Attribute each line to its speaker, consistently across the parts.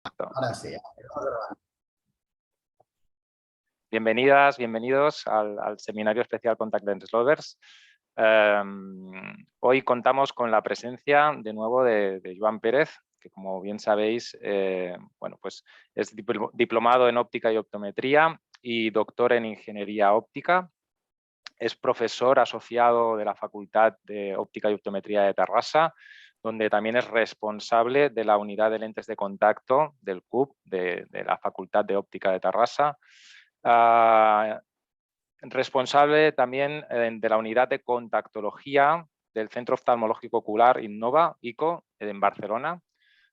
Speaker 1: Ahora sí.
Speaker 2: Bienvenidas, bienvenidos al seminario especial Contact Lens Lovers. Hoy contamos con la presencia de nuevo de Joan Pérez, que como bien sabéis, pues es diplomado en óptica y optometría y doctor en ingeniería óptica. Es profesor asociado de la Facultad de Óptica y Optometría de Terrassa, donde también es responsable de la unidad de lentes de contacto del CUP, de la Facultad de Óptica de Terrassa. Responsable también de la unidad de contactología del Centro Oftalmológico Ocular Innova, ICO, en Barcelona.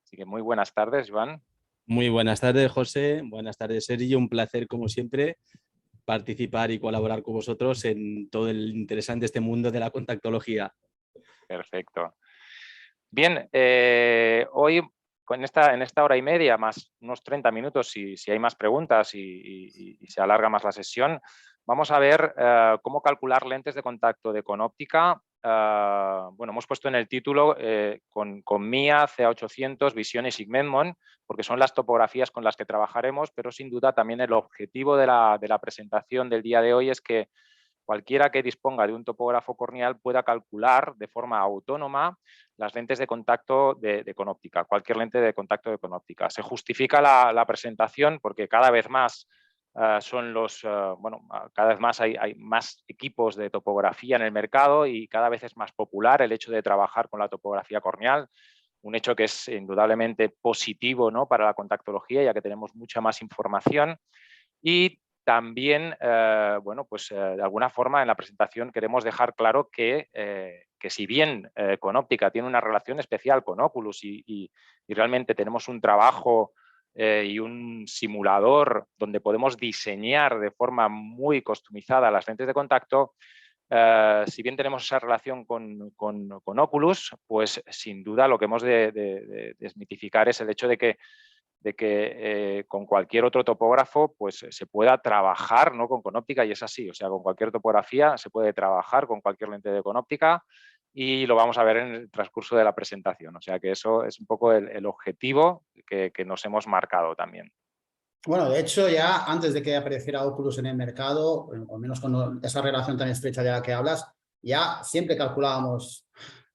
Speaker 2: Así que muy buenas tardes, Joan.
Speaker 3: Muy buenas tardes, José. Buenas tardes, Sergio. Un placer, como siempre, participar y colaborar con vosotros en todo el interesante este mundo de la contactología.
Speaker 2: Perfecto. Bien, hoy en esta hora y media, más unos 30 minutos, si hay más preguntas y se alarga más la sesión, vamos a ver cómo calcular lentes de contacto de Conóptica. Bueno, hemos puesto en el título con Mia, CA800, Vision y Sigma-Edmond, porque son las topografías con las que trabajaremos, pero sin duda también el objetivo de la presentación del día de hoy es que cualquiera que disponga de un topógrafo corneal pueda calcular de forma autónoma las lentes de contacto de Conóptica, cualquier lente de contacto de Conóptica. Se justifica la presentación porque cada vez más cada vez más hay más equipos de topografía en el mercado y cada vez es más popular el hecho de trabajar con la topografía corneal, un hecho que es indudablemente positivo, ¿no?, para la contactología, ya que tenemos mucha más información. Y también, de alguna forma en la presentación queremos dejar claro que si bien Conóptica tiene una relación especial con Oculus y realmente tenemos un trabajo y un simulador donde podemos diseñar de forma muy customizada las lentes de contacto, si bien tenemos esa relación con Oculus, pues sin duda lo que hemos de desmitificar es el hecho de que con cualquier otro topógrafo pues se pueda trabajar, ¿no?, con Conóptica, y es así, o sea, con cualquier topografía se puede trabajar con cualquier lente de Conóptica y lo vamos a ver en el transcurso de la presentación, o sea que eso es un poco el objetivo que nos hemos marcado también.
Speaker 1: Bueno, de hecho, ya antes de que apareciera Oculus en el mercado, o menos con esa relación tan estrecha de la que hablas, ya siempre calculábamos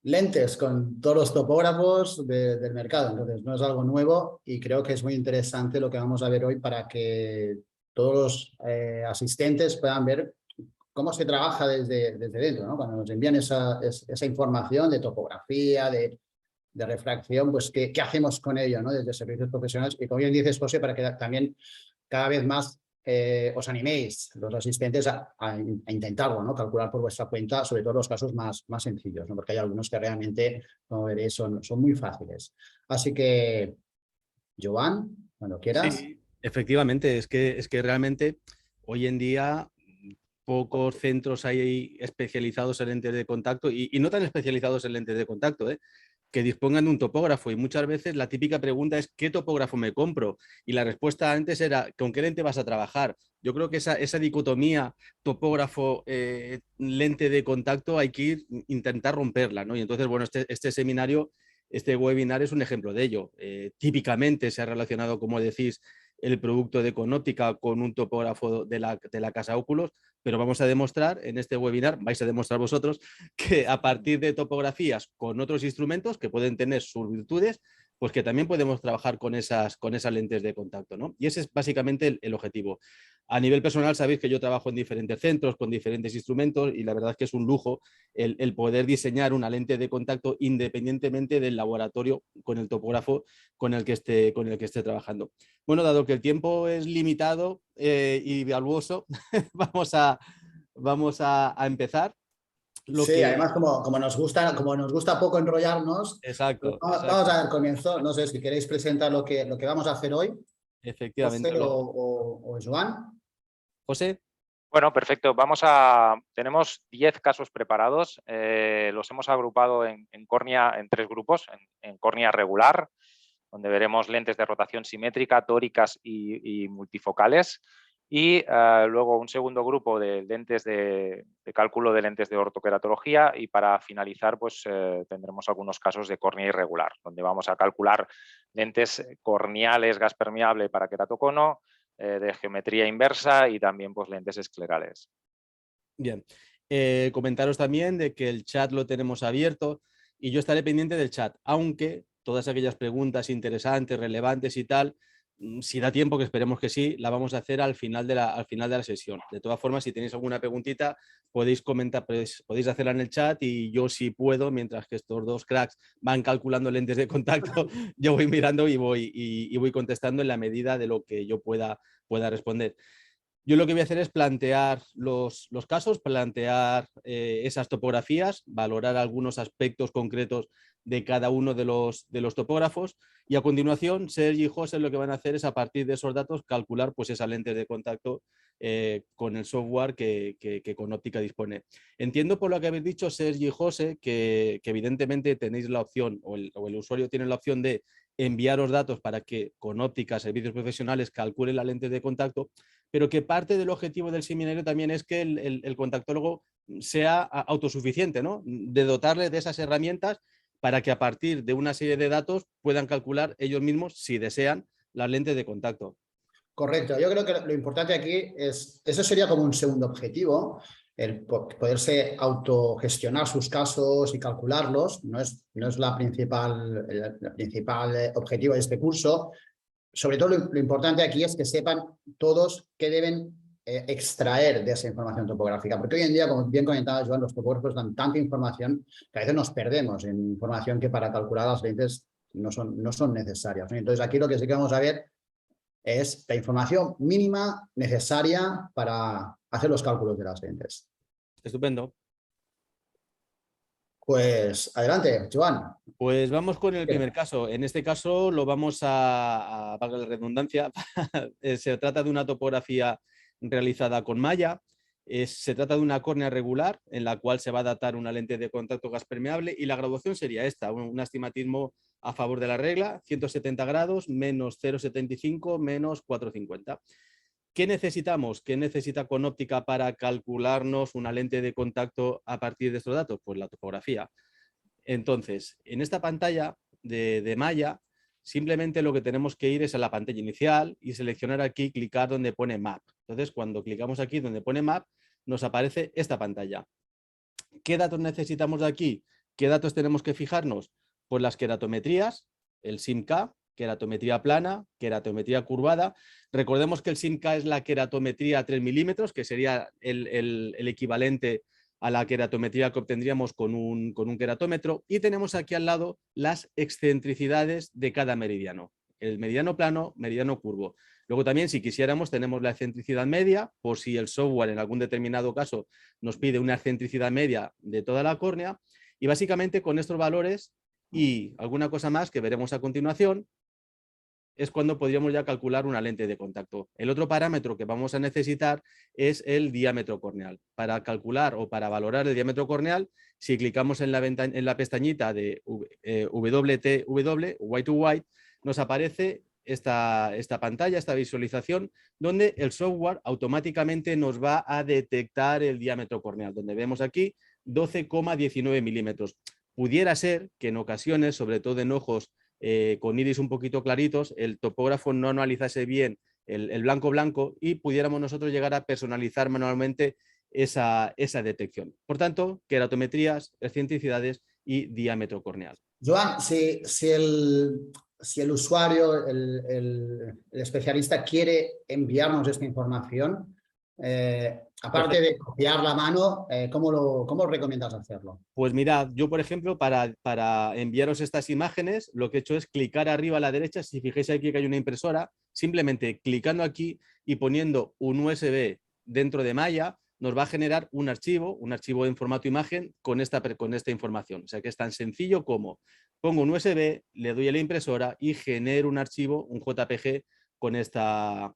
Speaker 1: lentes con todos los topógrafos del mercado. Entonces, no es algo nuevo y creo que es muy interesante lo que vamos a ver hoy para que todos los asistentes puedan ver cómo se trabaja desde dentro, ¿no? Cuando nos envían esa información de topografía, de refracción, pues ¿qué hacemos con ello, ¿no?, desde servicios profesionales? Y como bien dices, José, para que también cada vez más os animéis los asistentes a intentarlo, ¿no?, calcular por vuestra cuenta, sobre todo los casos más sencillos, ¿no?, porque hay algunos que realmente, como veréis, son muy fáciles. Así que, Joan, cuando quieras.
Speaker 3: Sí, efectivamente, es que realmente hoy en día pocos centros hay especializados en lentes de contacto y no tan especializados en lentes de contacto, que dispongan de un topógrafo, y muchas veces la típica pregunta es ¿qué topógrafo me compro? Y la respuesta antes era ¿con qué lente vas a trabajar? Yo creo que esa dicotomía topógrafo lente de contacto hay que intentar romperla, ¿no? Y entonces, bueno, este seminario, este webinar es un ejemplo de ello. Típicamente se ha relacionado, como decís, el producto de Conóptica con un topógrafo de la casa Oculus, pero vamos a demostrar en este webinar, vais a demostrar vosotros, que a partir de topografías con otros instrumentos que pueden tener sus virtudes, pues que también podemos trabajar con esas lentes de contacto, ¿no? Y ese es básicamente el objetivo. A nivel personal, sabéis que yo trabajo en diferentes centros con diferentes instrumentos y la verdad es que es un lujo el poder diseñar una lente de contacto independientemente del laboratorio con el topógrafo con el que esté trabajando. Bueno, dado que el tiempo es limitado y valuoso, vamos a empezar.
Speaker 1: Sí, además como nos gusta poco enrollarnos, pues
Speaker 3: Exacto,
Speaker 1: vamos a dar comienzo. No sé si queréis presentar lo que vamos a hacer hoy,
Speaker 3: efectivamente.
Speaker 1: José o Joan.
Speaker 3: José.
Speaker 2: Bueno, perfecto. Tenemos 10 casos preparados. Los hemos agrupado en córnea en 3 grupos. En córnea regular, donde veremos lentes de rotación simétrica, tóricas y multifocales. Y luego un segundo grupo de lentes de cálculo de lentes de ortoqueratología, y para finalizar pues tendremos algunos casos de córnea irregular, donde vamos a calcular lentes corneales gas permeable para queratocono, de geometría inversa y también pues lentes esclerales.
Speaker 3: Bien, comentaros también de que el chat lo tenemos abierto y yo estaré pendiente del chat, aunque todas aquellas preguntas interesantes, relevantes y tal, si da tiempo, que esperemos que sí, la vamos a hacer al final de la sesión. De todas formas, si tenéis alguna preguntita, podéis comentar, podéis hacerla en el chat y yo, si puedo, mientras que estos dos cracks van calculando lentes de contacto, yo voy mirando y voy contestando en la medida de lo que yo pueda responder. Yo lo que voy a hacer es plantear los casos, plantear esas topografías, valorar algunos aspectos concretos de cada uno de los topógrafos, y a continuación Sergi y José lo que van a hacer es, a partir de esos datos, calcular pues esa lente de contacto con el software que con óptica dispone. Entiendo, por lo que habéis dicho Sergi y José, que evidentemente tenéis la opción, o el usuario tiene la opción de enviaros datos para que con óptica, servicios profesionales, calcule la lente de contacto, pero que parte del objetivo del seminario también es que el contactólogo sea autosuficiente, ¿no? De dotarle de esas herramientas para que a partir de una serie de datos puedan calcular ellos mismos, si desean, las lentes de contacto.
Speaker 1: Correcto, yo creo que lo importante aquí es, eso sería como un segundo objetivo, el poderse autogestionar sus casos y calcularlos, no es el principal objetivo de este curso. Sobre todo lo importante aquí es que sepan todos qué deben extraer de esa información topográfica, porque hoy en día, como bien comentaba Joan, los topógrafos dan tanta información que a veces nos perdemos en información que para calcular las lentes no son necesarias, ¿no? Entonces aquí lo que sí que vamos a ver es la información mínima necesaria para hacer los cálculos de las lentes.
Speaker 3: Estupendo.
Speaker 1: Pues adelante, Joan.
Speaker 3: Pues vamos con el primer caso. En este caso lo vamos a valga la redundancia, se trata de una topografía realizada con malla. Se trata de una córnea regular en la cual se va a datar una lente de contacto gas permeable, y la graduación sería esta, un astigmatismo a favor de la regla, 170 grados, menos 0,75, menos 4,50. ¿Qué necesitamos? ¿Qué necesita con óptica para calcularnos una lente de contacto a partir de estos datos? Pues la topografía. Entonces, en esta pantalla de malla, simplemente lo que tenemos que ir es a la pantalla inicial y seleccionar aquí, clicar donde pone Map. Entonces, cuando clicamos aquí donde pone Map, nos aparece esta pantalla. ¿Qué datos necesitamos de aquí? ¿Qué datos tenemos que fijarnos? Pues las queratometrías, el SIMK, queratometría plana, queratometría curvada. Recordemos que el SIMK es la queratometría a 3 milímetros, que sería el equivalente a la queratometría que obtendríamos con un queratómetro, y tenemos aquí al lado las excentricidades de cada meridiano, el meridiano plano, meridiano curvo. Luego también, si quisiéramos, tenemos la excentricidad media, por si el software en algún determinado caso nos pide una excentricidad media de toda la córnea, y básicamente con estos valores y alguna cosa más que veremos a continuación, es cuando podríamos ya calcular una lente de contacto. El otro parámetro que vamos a necesitar es el diámetro corneal. Para calcular o para valorar el diámetro corneal, si clicamos en la pestañita de WTW, White to White, nos aparece esta pantalla, esta visualización, donde el software automáticamente nos va a detectar el diámetro corneal, donde vemos aquí 12,19 milímetros. Pudiera ser que en ocasiones, sobre todo en ojos con iris un poquito claritos, el topógrafo no analizase bien el blanco y pudiéramos nosotros llegar a personalizar manualmente esa detección. Por tanto, queratometrías, excentricidades y diámetro corneal.
Speaker 1: Joan, si el usuario, el especialista quiere enviarnos esta información, aparte de copiar la mano, ¿cómo recomiendas hacerlo?
Speaker 3: Pues mirad, yo por ejemplo, para enviaros estas imágenes, lo que he hecho es clicar arriba a la derecha. Si fijáis aquí que hay una impresora, simplemente clicando aquí y poniendo un USB dentro de malla, nos va a generar un archivo en formato imagen con esta información. O sea que es tan sencillo como pongo un USB, le doy a la impresora y genero un archivo, un JPG con esta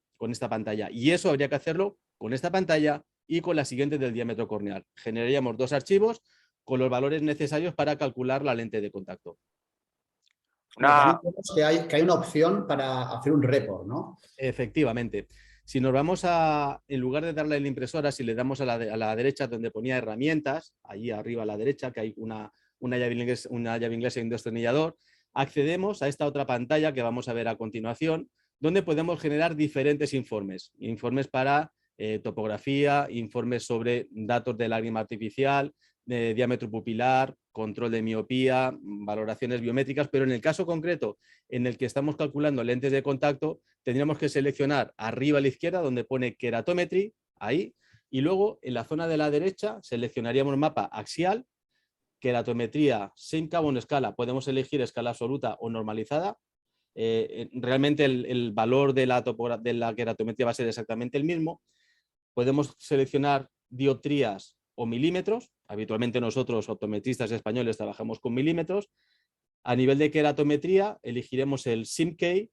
Speaker 3: pantalla. Y eso habría que hacerlo con esta pantalla y con la siguiente del diámetro corneal. Generaríamos dos archivos con los valores necesarios para calcular la lente de contacto.
Speaker 1: Que hay una opción para hacer un report, ¿no?
Speaker 3: Efectivamente. Si nos vamos en lugar de darle a la impresora, si le damos a la derecha donde ponía herramientas, allí arriba a la derecha, que hay una llave inglesa y un destornillador, accedemos a esta otra pantalla que vamos a ver a continuación, donde podemos generar diferentes informes. Informes para topografía, informes sobre datos de lágrima artificial, de diámetro pupilar, control de miopía, valoraciones biométricas, pero en el caso concreto en el que estamos calculando lentes de contacto, tendríamos que seleccionar arriba a la izquierda donde pone Keratometry, ahí, y luego en la zona de la derecha seleccionaríamos mapa axial, keratometría sin cabo en escala, podemos elegir escala absoluta o normalizada. Realmente el valor de la keratometría va a ser exactamente el mismo. Podemos seleccionar dioptrías o milímetros. Habitualmente nosotros, optometristas españoles, trabajamos con milímetros. A nivel de keratometría elegiremos el SIMK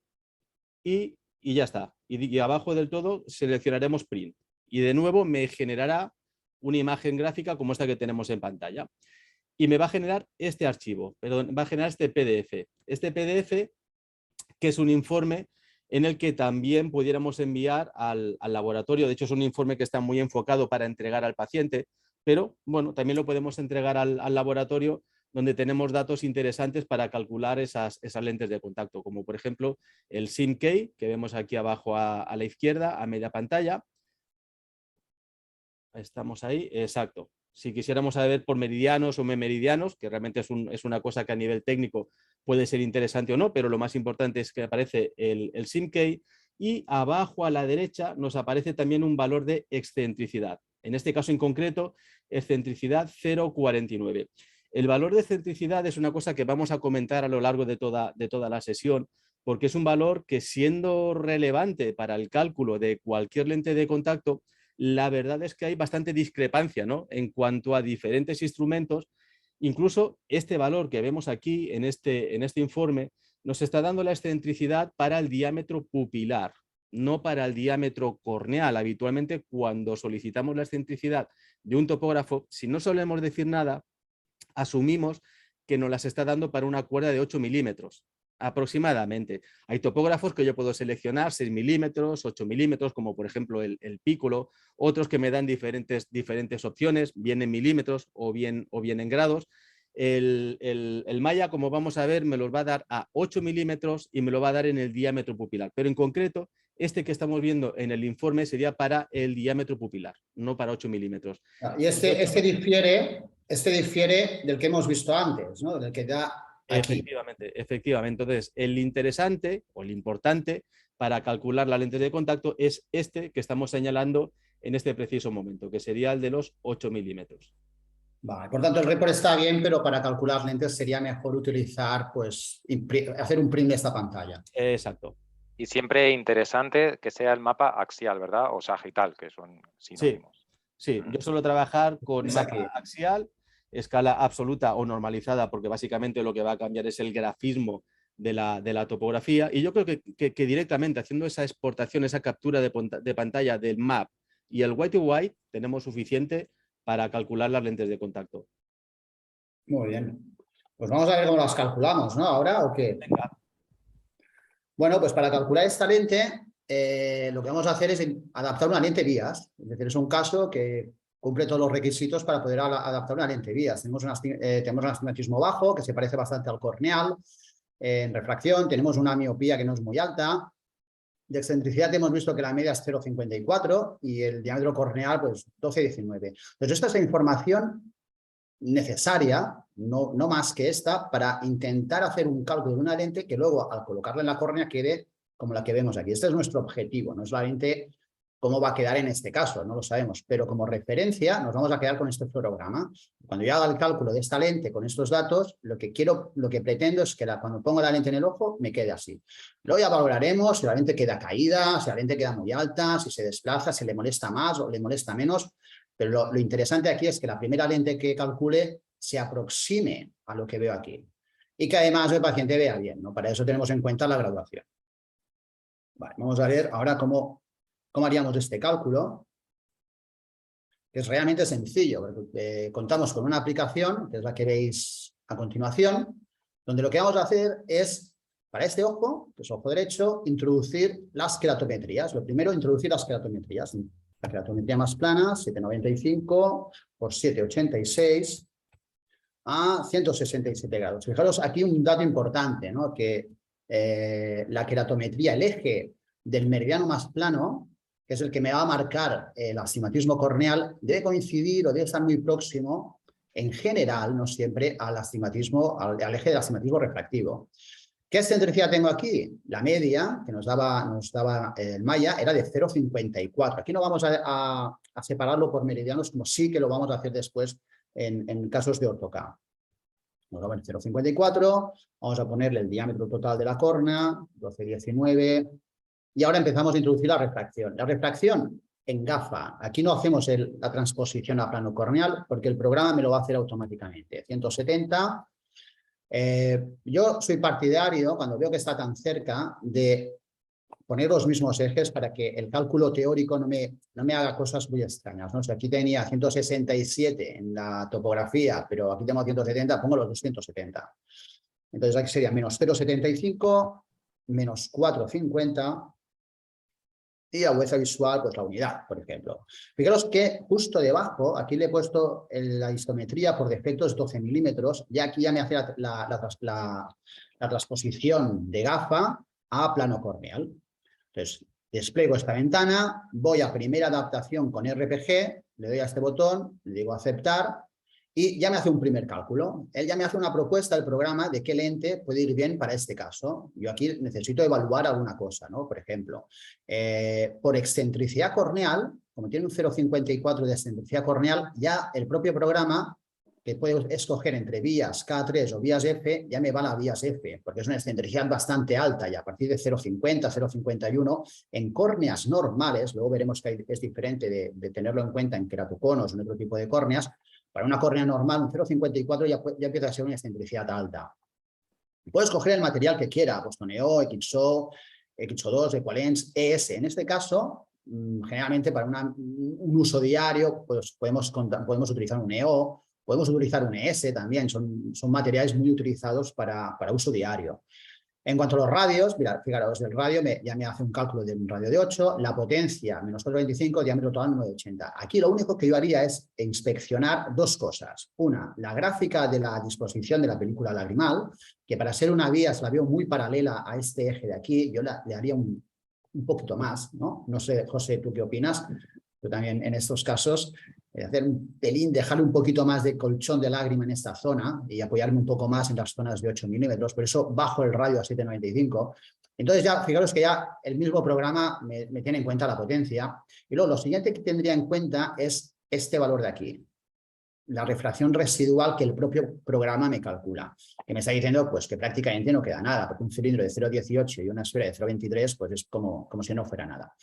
Speaker 3: y ya está. Y abajo del todo seleccionaremos print. Y de nuevo me generará una imagen gráfica como esta que tenemos en pantalla. Y me va a generar este archivo, perdón, va a generar este PDF. Este PDF que es un informe en el que también pudiéramos enviar al laboratorio. De hecho, es un informe que está muy enfocado para entregar al paciente, pero bueno, también lo podemos entregar al laboratorio donde tenemos datos interesantes para calcular esas lentes de contacto, como por ejemplo el SIMK, que vemos aquí abajo a la izquierda, a media pantalla. Estamos ahí, exacto. Si quisiéramos saber por meridianos o memeridianos, que realmente es una cosa que a nivel técnico puede ser interesante o no, pero lo más importante es que aparece el SIMK y abajo a la derecha nos aparece también un valor de excentricidad. En este caso en concreto, excentricidad 0,49. El valor de excentricidad es una cosa que vamos a comentar a lo largo de toda la sesión, porque es un valor que, siendo relevante para el cálculo de cualquier lente de contacto, la verdad es que hay bastante discrepancia, ¿no?, en cuanto a diferentes instrumentos. Incluso este valor que vemos aquí en este informe nos está dando la excentricidad para el diámetro pupilar, no para el diámetro corneal. Habitualmente, cuando solicitamos la excentricidad de un topógrafo, si no solemos decir nada, asumimos que nos las está dando para una cuerda de 8 milímetros. Aproximadamente. Hay topógrafos que yo puedo seleccionar 6 milímetros, 8 milímetros, como por ejemplo el Piccolo, otros que me dan diferentes opciones, bien en milímetros o bien en grados. El Maya, como vamos a ver, me los va a dar a 8 milímetros y me lo va a dar en el diámetro pupilar, pero en concreto este que estamos viendo en el informe sería para el diámetro pupilar, no para 8 milímetros.
Speaker 1: Y este difiere del que hemos visto antes, ¿no? Del que da aquí.
Speaker 3: Efectivamente. Entonces, el interesante o el importante para calcular las lentes de contacto es este que estamos señalando en este preciso momento, que sería el de los 8 milímetros.
Speaker 1: Vale, por tanto, el report está bien, pero para calcular lentes sería mejor utilizar, pues, hacer un print de esta pantalla.
Speaker 3: Exacto.
Speaker 2: Y siempre interesante que sea el mapa axial, ¿verdad? O sagital, que son sinónimos.
Speaker 3: Sí, yo suelo trabajar con mapa axial, escala absoluta o normalizada, porque básicamente lo que va a cambiar es el grafismo de la topografía. Y yo creo que directamente haciendo esa exportación, esa captura de pantalla del map y el white to white, tenemos suficiente para calcular las lentes de contacto.
Speaker 1: Muy bien. Pues vamos a ver cómo las calculamos, ¿no? ¿Ahora o qué?
Speaker 3: Venga.
Speaker 1: Bueno, pues para calcular esta lente, lo que vamos a hacer es adaptar una lente BIAS. Es decir, es un caso que cumple todos los requisitos para poder adaptar una lente BIAS. Tenemos un astigmatismo bajo, que se parece bastante al corneal. En refracción tenemos una miopía que no es muy alta. De excentricidad hemos visto que la media es 0,54 y el diámetro corneal, pues 12,19. Entonces, esta es la información necesaria, no más que esta, para intentar hacer un cálculo de una lente que luego, al colocarla en la córnea, quede como la que vemos aquí. Este es nuestro objetivo, no es la lente cómo va a quedar en este caso, no lo sabemos, pero como referencia nos vamos a quedar con este fluorograma. Cuando yo haga el cálculo de esta lente con estos datos, lo que pretendo es que cuando pongo la lente en el ojo me quede así. Luego ya valoraremos si la lente queda caída, si la lente queda muy alta, si se desplaza, si le molesta más o le molesta menos, pero lo interesante aquí es que la primera lente que calcule se aproxime a lo que veo aquí y que además el paciente vea bien, ¿no? Para eso tenemos en cuenta la graduación. Vale, vamos a ver ahora cómo haríamos este cálculo, que es realmente sencillo, porque contamos con una aplicación, que es la que veis a continuación, donde lo que vamos a hacer es para este ojo, que es ojo derecho, introducir las keratometrías. Lo primero, introducir las keratometrías. La keratometría más plana, 795 por 786 a 167 grados. Fijaros aquí un dato importante, ¿no? Que la keratometría, el eje del meridiano más plano, que es el que me va a marcar el astigmatismo corneal, debe coincidir o debe estar muy próximo, en general, no siempre, al astigmatismo, al eje del astigmatismo refractivo. ¿Qué excentricidad tengo aquí? La media que nos daba el Maya era de 0,54. Aquí no vamos a separarlo por meridianos, como sí que lo vamos a hacer después en casos de ortoK. Vamos a poner 0,54, vamos a ponerle el diámetro total de la córnea, 12,19, y ahora empezamos a introducir la refracción. La refracción en gafa, aquí no hacemos la transposición a plano corneal porque el programa me lo va a hacer automáticamente. 170. Yo soy partidario, cuando veo que está tan cerca, de poner los mismos ejes para que el cálculo teórico no me haga cosas muy extrañas, ¿no? Si aquí tenía 167 en la topografía, pero aquí tengo 170, pongo los 270. Entonces aquí sería menos 0,75, menos 4,50 y agudeza visual, pues la unidad, por ejemplo. Fijaros que justo debajo, aquí le he puesto la isometría por defecto es 12 milímetros, y aquí ya me hace la transposición de gafa a plano corneal. Entonces, despliego esta ventana, voy a primera adaptación con RPG, le doy a este botón, le digo aceptar, y ya me hace un primer cálculo. Él ya me hace una propuesta del programa de qué lente puede ir bien para este caso. Yo aquí necesito evaluar alguna cosa, ¿no? Por ejemplo, por excentricidad corneal, como tiene un 0,54 de excentricidad corneal, ya el propio programa, que puedo escoger entre vías K3 o vías F, ya me va a la vías F, porque es una excentricidad bastante alta, y a partir de 0,50, 0,51, en córneas normales, luego veremos que es diferente de tenerlo en cuenta en queratoconos o en otro tipo de córneas. Para una córnea normal, un 0,54 ya empieza a ser una excentricidad alta. Puedes escoger el material que quiera, Bostoneo, XO, XO2, Equalens, ES. En este caso, generalmente para un uso diario, pues podemos utilizar un EO, podemos utilizar un ES también, son materiales muy utilizados para uso diario. En cuanto a los radios, mirad, fijaros, el radio ya me hace un cálculo de un radio de 8, la potencia, menos 4,25, diámetro total 9,80. Aquí lo único que yo haría es inspeccionar dos cosas. Una, la gráfica de la disposición de la película lagrimal, que para ser una vía la veo muy paralela a este eje de aquí, yo le haría un poquito más, ¿no? No sé, José, ¿tú qué opinas? Yo también en estos casos, hacer un pelín, dejarle un poquito más de colchón de lágrima en esta zona y apoyarme un poco más en las zonas de 8 milímetros, por eso bajo el radio a 7,95. Entonces ya, fijaros que ya el mismo programa me tiene en cuenta la potencia. Y luego lo siguiente que tendría en cuenta es este valor de aquí, la refracción residual que el propio programa me calcula, que me está diciendo pues que prácticamente no queda nada, porque un cilindro de 0,18 y una esfera de 0,23 pues es como si no fuera nada.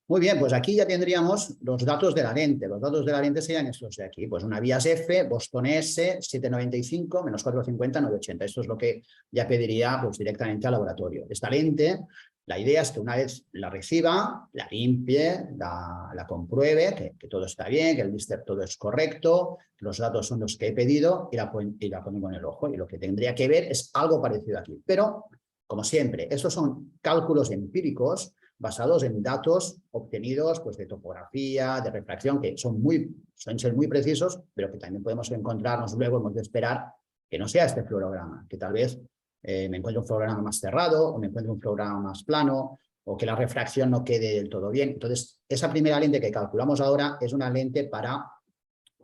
Speaker 1: Muy bien, pues aquí ya tendríamos los datos de la lente. Los datos de la lente serían estos de aquí, pues una vías F, Boston S, 7,95, menos 4,50, 9,80. Esto es lo que ya pediría pues directamente al laboratorio. Esta lente, la idea es que una vez la reciba, la limpie, la compruebe, que todo está bien, que el blister todo es correcto, los datos son los que he pedido y la pongo en el ojo. Y lo que tendría que ver es algo parecido aquí. Pero, como siempre, estos son cálculos empíricos basados en datos obtenidos pues, de topografía, de refracción, que suelen ser muy precisos, pero que también podemos encontrarnos luego, hemos de esperar que no sea este fluorograma, que tal vez me encuentre un fluorograma más cerrado o me encuentre un fluorograma más plano o que la refracción no quede del todo bien. Entonces, esa primera lente que calculamos ahora es una lente para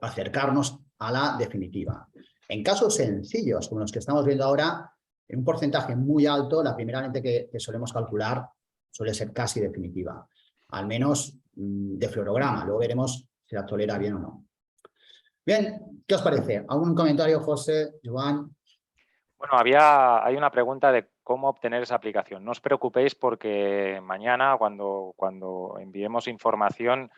Speaker 1: acercarnos a la definitiva. En casos sencillos, como los que estamos viendo ahora, en un porcentaje muy alto, la primera lente que solemos calcular suele ser casi definitiva, al menos de fluorograma. Luego veremos si la tolera bien o no. Bien, ¿qué os parece? ¿Algún comentario, José, Joan?
Speaker 2: Bueno, hay una pregunta de cómo obtener esa aplicación. No os preocupéis porque mañana, cuando enviemos información,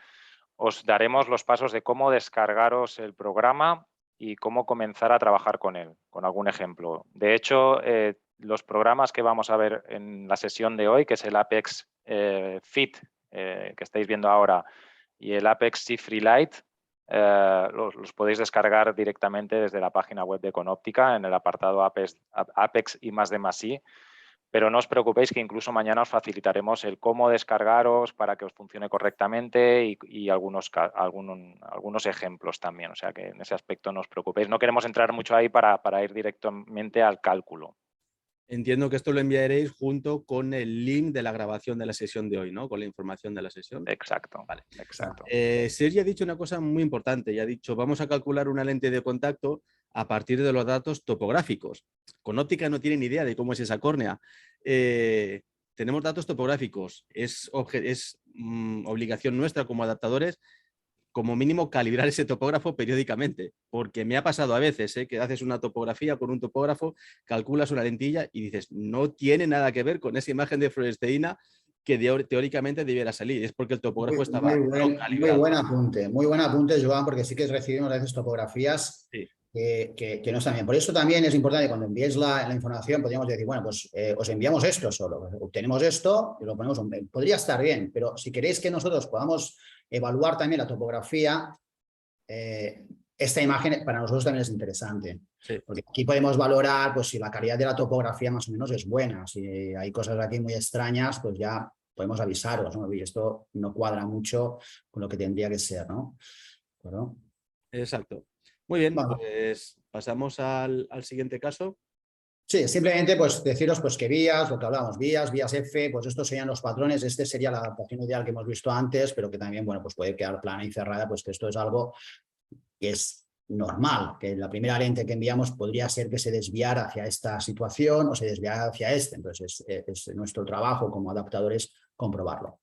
Speaker 2: os daremos los pasos de cómo descargaros el programa y cómo comenzar a trabajar con él, con algún ejemplo. De hecho, los programas que vamos a ver en la sesión de hoy, que es el Apex Fit, que estáis viendo ahora, y el Apex C-Free Lite, los podéis descargar directamente desde la página web de Conóptica en el apartado Apex I+D+I. pero no os preocupéis que incluso mañana os facilitaremos el cómo descargaros para que os funcione correctamente y algunos ejemplos también. O sea que en ese aspecto no os preocupéis. No queremos entrar mucho ahí para ir directamente al cálculo.
Speaker 3: Entiendo que esto lo enviaréis junto con el link de la grabación de la sesión de hoy, ¿no? Con la información de la sesión.
Speaker 2: Exacto.
Speaker 3: Vale.
Speaker 2: Exacto.
Speaker 3: Sergi ha dicho una cosa muy importante. Ya ha dicho, vamos a calcular una lente de contacto a partir de los datos topográficos. Con óptica no tiene ni idea de cómo es esa córnea. Tenemos datos topográficos. Es obligación nuestra como adaptadores, como mínimo, calibrar ese topógrafo periódicamente, porque me ha pasado a veces que haces una topografía con un topógrafo, calculas una lentilla y dices, no tiene nada que ver con esa imagen de fluoresceína que teóricamente debiera salir, es porque el topógrafo estaba no calibrado.
Speaker 1: Muy buen apunte, Joan, porque sí que recibimos a veces topografías
Speaker 3: sí,
Speaker 1: que no están bien. Por eso también es importante, cuando enviéis la información, podríamos decir, bueno, pues os enviamos esto solo, obtenemos esto y lo ponemos, podría estar bien, pero si queréis que nosotros podamos evaluar también la topografía, esta imagen para nosotros también es interesante.
Speaker 3: sí.
Speaker 1: Porque aquí podemos valorar pues, si la calidad de la topografía más o menos es buena. Si hay cosas aquí muy extrañas, pues ya podemos avisaros, ¿no? Y esto no cuadra mucho con lo que tendría que ser, ¿no? ¿Bueno?
Speaker 3: Exacto. Muy bien,
Speaker 1: Bueno.
Speaker 3: pues pasamos al siguiente caso.
Speaker 1: Sí, simplemente pues deciros pues que vías, lo que hablábamos, vías F, pues estos serían los patrones, este sería la adaptación ideal que hemos visto antes, pero que también, bueno, pues puede quedar plana y cerrada, pues que esto es algo que es normal, que la primera lente que enviamos podría ser que se desviara hacia esta situación o se desviara hacia este, entonces es nuestro trabajo como adaptadores comprobarlo.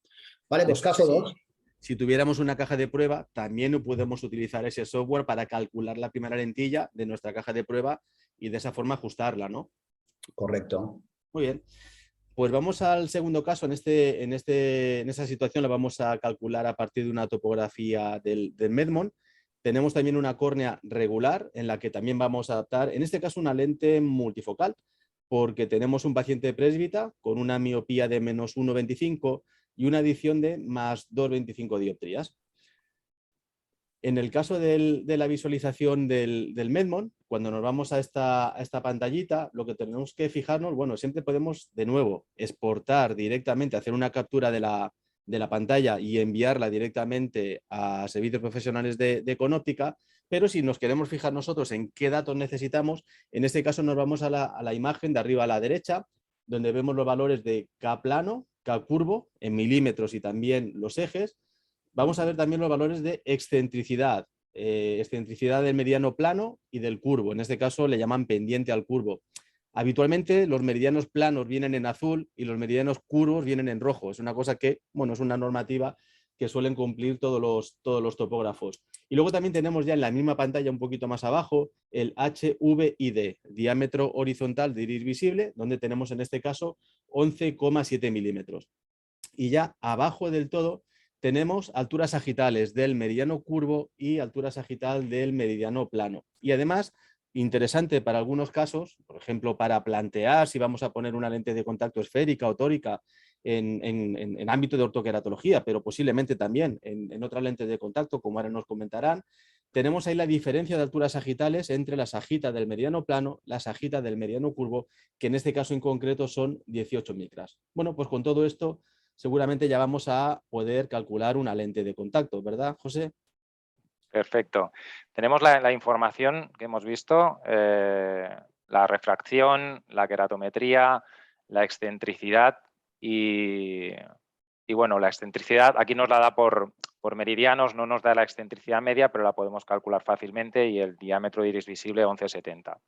Speaker 1: Vale, pues caso 2.
Speaker 3: Si tuviéramos una caja de prueba, también podemos utilizar ese software para calcular la primera lentilla de nuestra caja de prueba y de esa forma ajustarla, ¿no?
Speaker 1: Correcto.
Speaker 3: Muy bien. Pues vamos al segundo caso. En esa situación la vamos a calcular a partir de una topografía del Medmon. Tenemos también una córnea regular en la que también vamos a adaptar, en este caso, una lente multifocal, porque tenemos un paciente presbita con una miopía de menos 1,25 y una adición de más 2,25 dioptrías. En el caso de la visualización del Medmon, cuando nos vamos a esta pantallita, lo que tenemos que fijarnos, bueno, siempre podemos, de nuevo, exportar directamente, hacer una captura de la pantalla y enviarla directamente a servicios profesionales de Econóptica, pero si nos queremos fijar nosotros en qué datos necesitamos, en este caso nos vamos a la imagen de arriba a la derecha, donde vemos los valores de K plano, K curvo, en milímetros y también los ejes. Vamos a ver también los valores de excentricidad, excentricidad del meridiano plano y del curvo. En este caso le llaman pendiente al curvo. Habitualmente los meridianos planos vienen en azul y los meridianos curvos vienen en rojo. Es una cosa que, bueno, es una normativa que suelen cumplir todos los topógrafos. Y luego también tenemos ya en la misma pantalla, un poquito más abajo, el HVID, diámetro horizontal de iris visible, donde tenemos en este caso 11,7 milímetros. Y ya abajo del todo tenemos alturas sagitales del meridiano curvo y altura sagital del meridiano plano. Y además, interesante para algunos casos, por ejemplo, para plantear si vamos a poner una lente de contacto esférica o tórica en ámbito de ortoqueratología, pero posiblemente también en otras lentes de contacto, como ahora nos comentarán, tenemos ahí la diferencia de alturas sagitales entre la sagita del meridiano plano, la sagita del meridiano curvo, que en este caso en concreto son 18 micras. Bueno, pues con todo esto seguramente ya vamos a poder calcular una lente de contacto, ¿verdad, José?
Speaker 2: Perfecto. Tenemos la información que hemos visto, la refracción, la queratometría, la excentricidad y bueno, la excentricidad aquí nos la da por meridianos, no nos da la excentricidad media, pero la podemos calcular fácilmente y el diámetro de iris visible 11,70.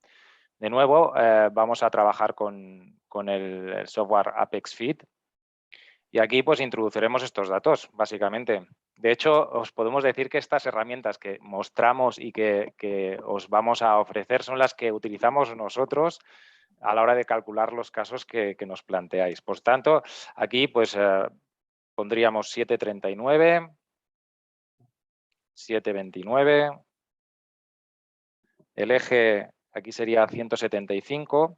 Speaker 2: De nuevo, vamos a trabajar con el software ApexFit. Y aquí pues introduciremos estos datos, básicamente. De hecho, os podemos decir que estas herramientas que mostramos y que os vamos a ofrecer son las que utilizamos nosotros a la hora de calcular los casos que nos planteáis. Por tanto, aquí pues pondríamos 739, 729, el eje aquí sería 175.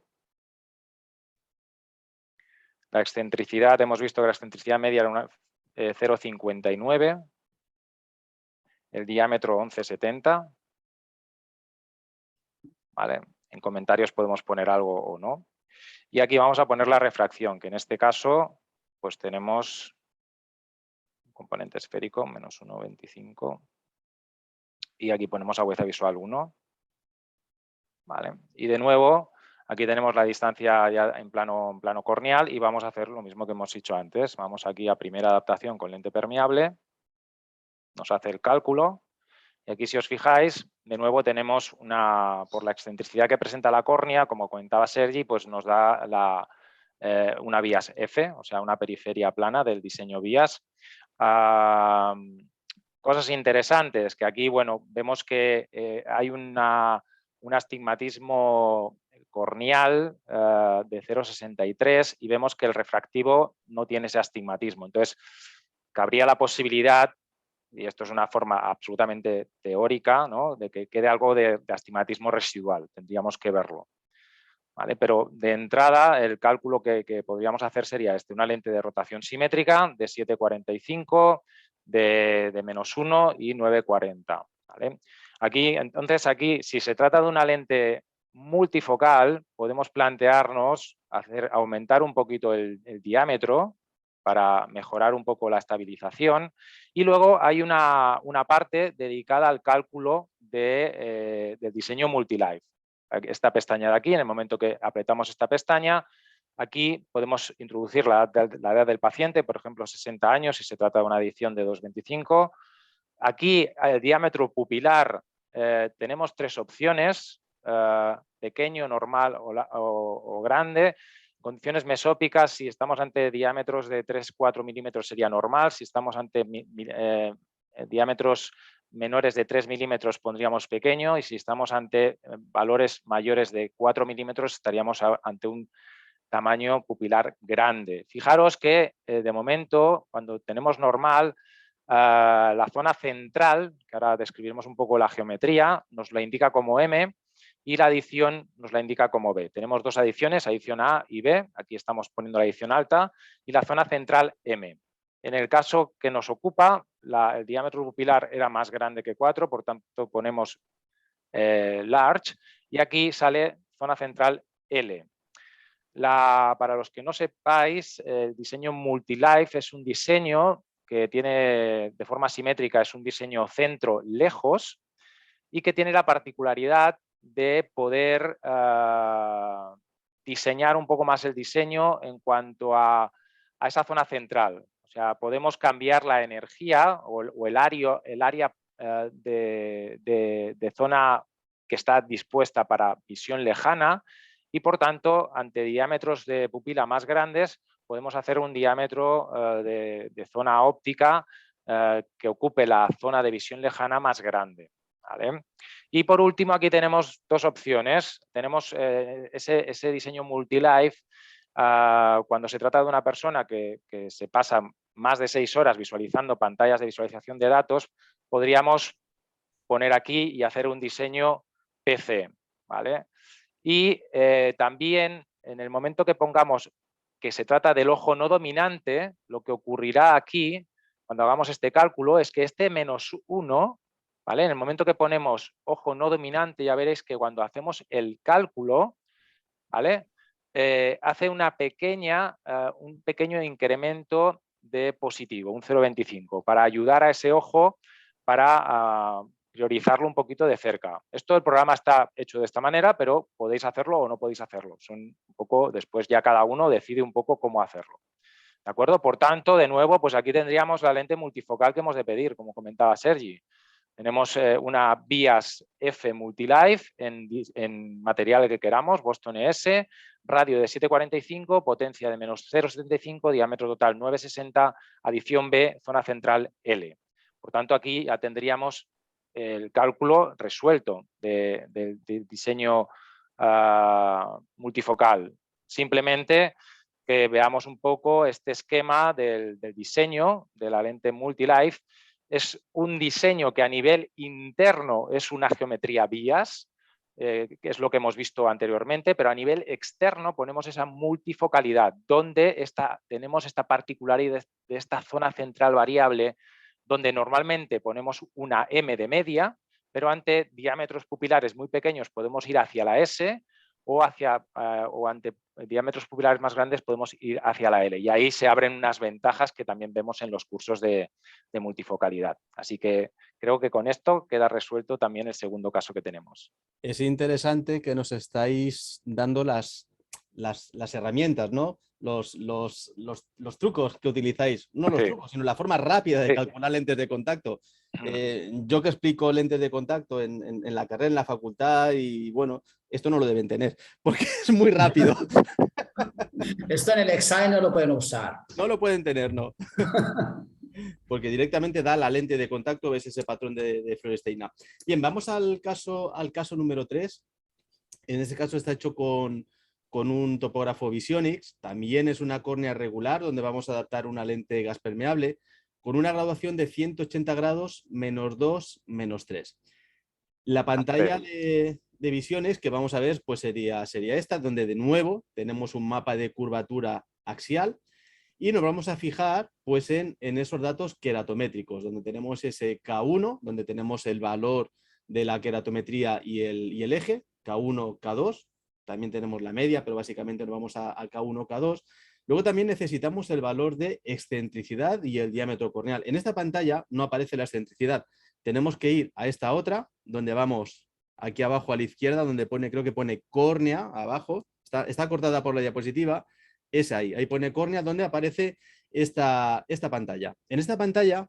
Speaker 2: La excentricidad, hemos visto que la excentricidad media era una 0,59, el diámetro 11,70. ¿Vale? En comentarios podemos poner algo o no. Y aquí vamos a poner la refracción, que en este caso pues tenemos un componente esférico, menos 1,25. Y aquí ponemos agudeza visual 1. ¿Vale? Y de nuevo, aquí tenemos la distancia ya en plano corneal y vamos a hacer lo mismo que hemos hecho antes. Vamos aquí a primera adaptación con lente permeable, nos hace el cálculo y aquí, si os fijáis, de nuevo tenemos por la excentricidad que presenta la córnea, como comentaba Sergi, pues nos da una bias F, o sea, una periferia plana del diseño bias. Cosas interesantes, que aquí, bueno, vemos que hay un astigmatismo corneal de 0,63 y vemos que el refractivo no tiene ese astigmatismo. Entonces, cabría la posibilidad, y esto es una forma absolutamente teórica, ¿no?, de que quede algo de astigmatismo residual. Tendríamos que verlo. ¿Vale? Pero de entrada, el cálculo que podríamos hacer sería una lente de rotación simétrica de 7,45, de menos 1 y 9,40. ¿Vale? Entonces, aquí, si se trata de una lente multifocal, podemos plantearnos aumentar un poquito el diámetro para mejorar un poco la estabilización. Y luego hay una parte dedicada al cálculo del diseño multilife. Esta pestaña de aquí, en el momento que apretamos esta pestaña, aquí podemos introducir la edad del paciente, por ejemplo, 60 años, si se trata de una edición de 2,25. Aquí, el diámetro pupilar, tenemos 3 opciones, pequeño, normal o grande. Condiciones mesópicas, si estamos ante diámetros de 3-4 milímetros sería normal, si estamos ante diámetros menores de 3 milímetros pondríamos pequeño y si estamos ante valores mayores de 4 milímetros estaríamos ante un tamaño pupilar grande. Fijaros que de momento, cuando tenemos normal, la zona central, que ahora describiremos un poco la geometría, nos la indica como M y la adición nos la indica como B. Tenemos 2 adiciones, adición A y B, aquí estamos poniendo la adición alta, y la zona central M. En el caso que nos ocupa, el diámetro pupilar era más grande que 4, por tanto ponemos large, y aquí sale zona central L. Para los que no sepáis, el diseño multilife es un diseño que tiene de forma simétrica, es un diseño centro-lejos y que tiene la particularidad de poder diseñar un poco más el diseño en cuanto a esa zona central. O sea, podemos cambiar la energía o el área de zona que está dispuesta para visión lejana y, por tanto, ante diámetros de pupila más grandes, podemos hacer un diámetro de zona óptica que ocupe la zona de visión lejana más grande. ¿Vale? Y por último, aquí tenemos 2 opciones. Tenemos ese diseño multilife. Cuando se trata de una persona que se pasa más de 6 horas visualizando pantallas de visualización de datos, podríamos poner aquí y hacer un diseño PC. ¿Vale? Y también, en el momento que pongamos que se trata del ojo no dominante, lo que ocurrirá aquí, cuando hagamos este cálculo, es que este menos 1, ¿vale? En el momento que ponemos ojo no dominante, ya veréis que cuando hacemos el cálculo, ¿vale? Hace un pequeño incremento de positivo, un 0,25, para ayudar a ese ojo para priorizarlo un poquito de cerca. El programa está hecho de esta manera, pero podéis hacerlo o no podéis hacerlo. Son un poco, después ya cada uno decide un poco cómo hacerlo. ¿De acuerdo? Por tanto, de nuevo, pues aquí tendríamos la lente multifocal que hemos de pedir, como comentaba Sergi. Tenemos una bias F multilife en material que queramos, Boston ES, radio de 7,45, potencia de menos 0,75, diámetro total 9,60, adición B, zona central L. Por tanto, aquí ya tendríamos el cálculo resuelto del diseño multifocal. Simplemente que veamos un poco este esquema del diseño de la lente multilife. Es un diseño que a nivel interno es una geometría bias, que es lo que hemos visto anteriormente, pero a nivel externo ponemos esa multifocalidad, donde tenemos esta particularidad de esta zona central variable, donde normalmente ponemos una M de media, pero ante diámetros pupilares muy pequeños podemos ir hacia la S, o ante diámetros pupilares más grandes podemos ir hacia la L. Y ahí se abren unas ventajas que también vemos en los cursos de multifocalidad. Así que creo que con esto queda resuelto también el segundo caso que tenemos.
Speaker 3: Es interesante que nos estáis dando las herramientas, ¿no? Los trucos que utilizáis. No los trucos, sino la forma rápida de calcular lentes de contacto. Yo que explico lentes de contacto en la carrera, en la facultad, y bueno, esto no lo deben tener, porque es muy rápido.
Speaker 1: Esto en el examen no lo pueden usar.
Speaker 3: No lo pueden tener, no. Porque directamente da la lente de contacto, ves ese patrón de Feuerstein. Bien, vamos al caso número 3. En este caso está hecho con un topógrafo Visionix. También es una córnea regular donde vamos a adaptar una lente gas permeable con una graduación de 180 grados, -2, -3. La pantalla de Visionix que vamos a ver pues sería esta, donde de nuevo tenemos un mapa de curvatura axial. Y nos vamos a fijar pues, en esos datos queratométricos, donde tenemos ese K1, donde tenemos el valor de la queratometría y el eje, K1, K2. También tenemos la media, pero básicamente nos vamos a K1, K2. Luego también necesitamos el valor de excentricidad y el diámetro corneal. En esta pantalla no aparece la excentricidad. Tenemos que ir a esta otra, donde vamos aquí abajo a la izquierda, donde creo que pone córnea abajo. Está cortada por la diapositiva. Es ahí pone córnea, donde aparece esta pantalla. En esta pantalla,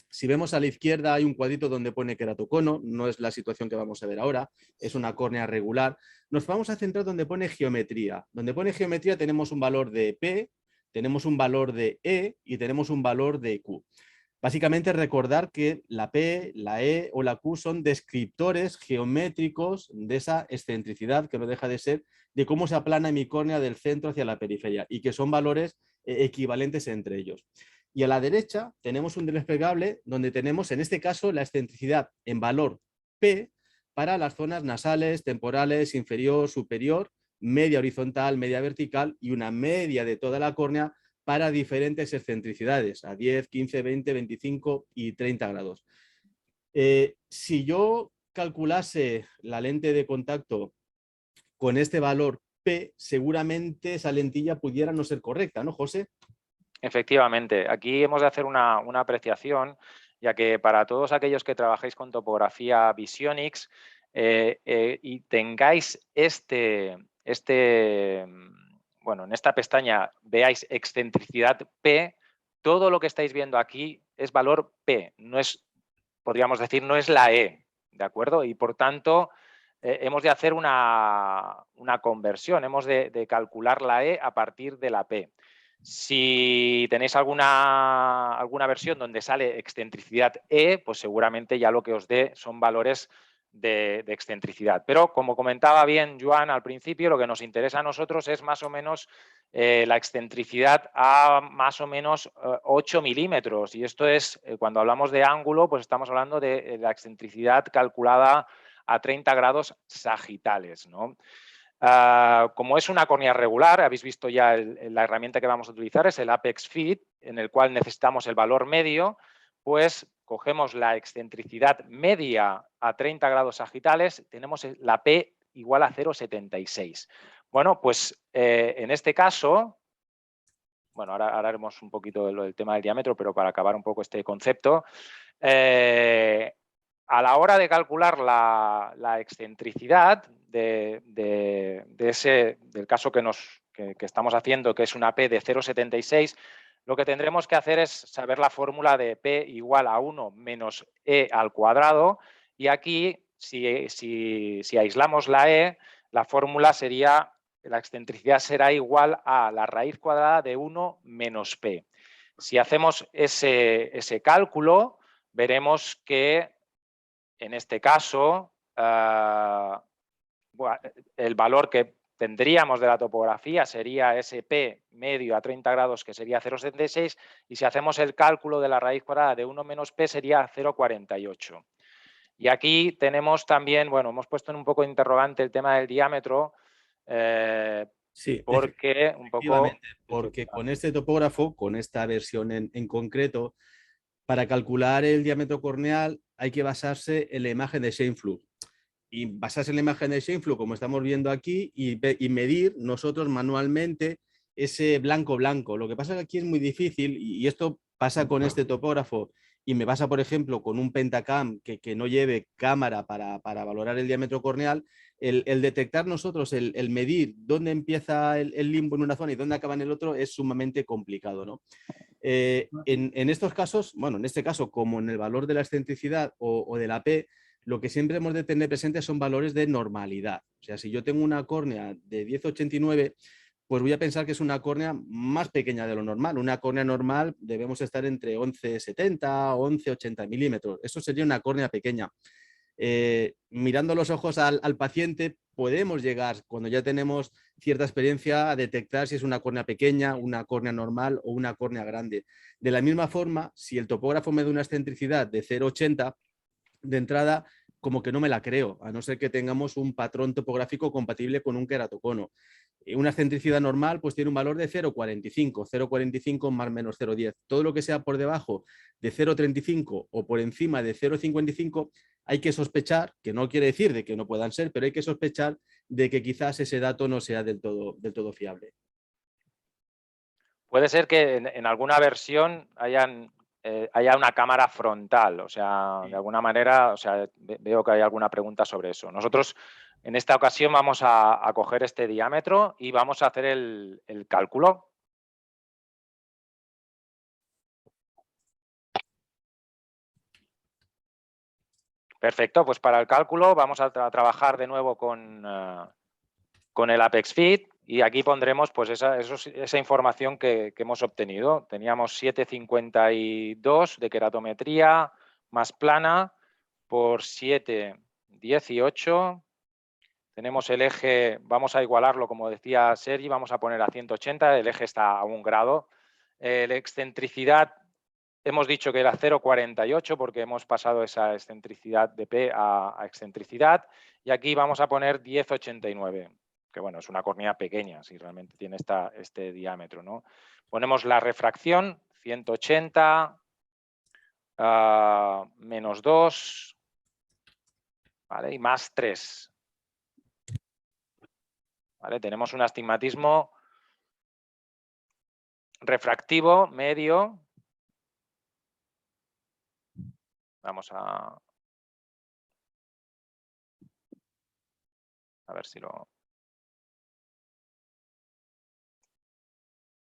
Speaker 3: si vemos a la izquierda, hay un cuadrito donde pone queratocono, no es la situación que vamos a ver ahora, es una córnea regular. Nos vamos a centrar donde pone geometría. Donde pone geometría tenemos un valor de P, tenemos un valor de E y tenemos un valor de Q. Básicamente recordar que la P, la E o la Q son descriptores geométricos de esa excentricidad, que no deja de ser de cómo se aplana mi córnea del centro hacia la periferia y que son valores equivalentes entre ellos. Y a la derecha tenemos un desplegable donde tenemos en este caso la excentricidad en valor P para las zonas nasales, temporales, inferior, superior, media horizontal, media vertical y una media de toda la córnea para diferentes excentricidades, a 10, 15, 20, 25 y 30 grados. Si yo calculase la lente de contacto con este valor P, seguramente esa lentilla pudiera no ser correcta, ¿no, José?
Speaker 2: Efectivamente, aquí hemos de hacer una apreciación, ya que para todos aquellos que trabajéis con topografía Visionix y tengáis bueno, en esta pestaña veáis excentricidad P, todo lo que estáis viendo aquí es valor P, no es, podríamos decir, no es la E, ¿de acuerdo? Y por tanto, hemos de hacer una conversión, hemos de calcular la E a partir de la P. Si tenéis alguna versión donde sale excentricidad E, pues seguramente ya lo que os dé son valores de excentricidad. Pero como comentaba bien Joan al principio, lo que nos interesa a nosotros es más o menos la excentricidad a más o menos 8 milímetros. Y esto es, cuando hablamos de ángulo, pues estamos hablando de la excentricidad calculada a 30 grados sagitales, ¿no? Como es una córnea regular, habéis visto ya la herramienta que vamos a utilizar, es el Apex Fit, en el cual necesitamos el valor medio, pues cogemos la excentricidad media a 30 grados sagitales, tenemos la P igual a 0,76. Bueno, pues en este caso, bueno, ahora haremos un poquito el tema del diámetro, pero para acabar un poco este concepto, a la hora de calcular la excentricidad del caso que estamos haciendo, que es una P de 0,76, lo que tendremos que hacer es saber la fórmula de P igual a 1 menos E al cuadrado. Y aquí, si aislamos la E, la fórmula sería, la excentricidad será igual a la raíz cuadrada de 1 menos P. Si hacemos ese cálculo, veremos que en este caso, el valor que tendríamos de la topografía sería ese P medio a 30 grados, que sería 0,76, y si hacemos el cálculo de la raíz cuadrada de 1 menos P sería 0,48. Y aquí tenemos también, bueno, hemos puesto en un poco de interrogante el tema del diámetro,
Speaker 3: sí,
Speaker 2: porque un poco...
Speaker 3: Porque con este topógrafo, con esta versión en concreto, para calcular el diámetro corneal hay que basarse en la imagen de Scheimpflug. y basarse en la imagen de Scheimpflug, como estamos viendo aquí, y medir nosotros manualmente ese blanco-blanco. Lo que pasa es que aquí es muy difícil, y esto pasa con este topógrafo, y me pasa, por ejemplo, con un Pentacam que no lleve cámara para valorar el diámetro corneal, el detectar nosotros, el medir dónde empieza el limbo en una zona y dónde acaba en el otro es sumamente complicado, ¿no? En estos casos, bueno, en este caso, como en el valor de la excentricidad o de la P, lo que siempre hemos de tener presente son valores de normalidad. O sea, si yo tengo una córnea de 10,89, pues voy a pensar que es una córnea más pequeña de lo normal. Una córnea normal debemos estar entre 11,70 o 11,80 milímetros. Eso sería una córnea pequeña. Mirando los ojos al paciente, podemos llegar, cuando ya tenemos cierta experiencia, a detectar si es una córnea pequeña, una córnea normal o una córnea grande. De la misma forma, si el topógrafo me da una excentricidad de 0,80, de entrada, como que no me la creo, a no ser que tengamos un patrón topográfico compatible con un queratocono. Una excentricidad normal pues tiene un valor de 0,45 más o menos 0,10. Todo lo que sea por debajo de 0,35 o por encima de 0,55 hay que sospechar, que no quiere decir de que no puedan ser, pero hay que sospechar de que quizás ese dato no sea del todo fiable.
Speaker 2: Puede ser que en alguna versión haya una cámara frontal, o sea, de alguna manera, o sea, veo que hay alguna pregunta sobre eso. Nosotros en esta ocasión vamos a coger este diámetro y vamos a hacer el cálculo. Perfecto, pues para el cálculo vamos a trabajar de nuevo con el Apex Fit y aquí pondremos pues esa información que hemos obtenido. Teníamos 7,52 de queratometría más plana por 7,18. Tenemos el eje, vamos a igualarlo como decía Sergi, vamos a poner a 180, el eje está a 1 grado. La excentricidad hemos dicho que era 0,48 porque hemos pasado esa excentricidad de P a excentricidad y aquí vamos a poner 10,89, que bueno, es una córnea pequeña si realmente tiene este diámetro, ¿no? Ponemos la refracción, 180 menos 2, ¿vale? Y más 3. ¿Vale? Tenemos un astigmatismo refractivo medio. Vamos a ver si lo...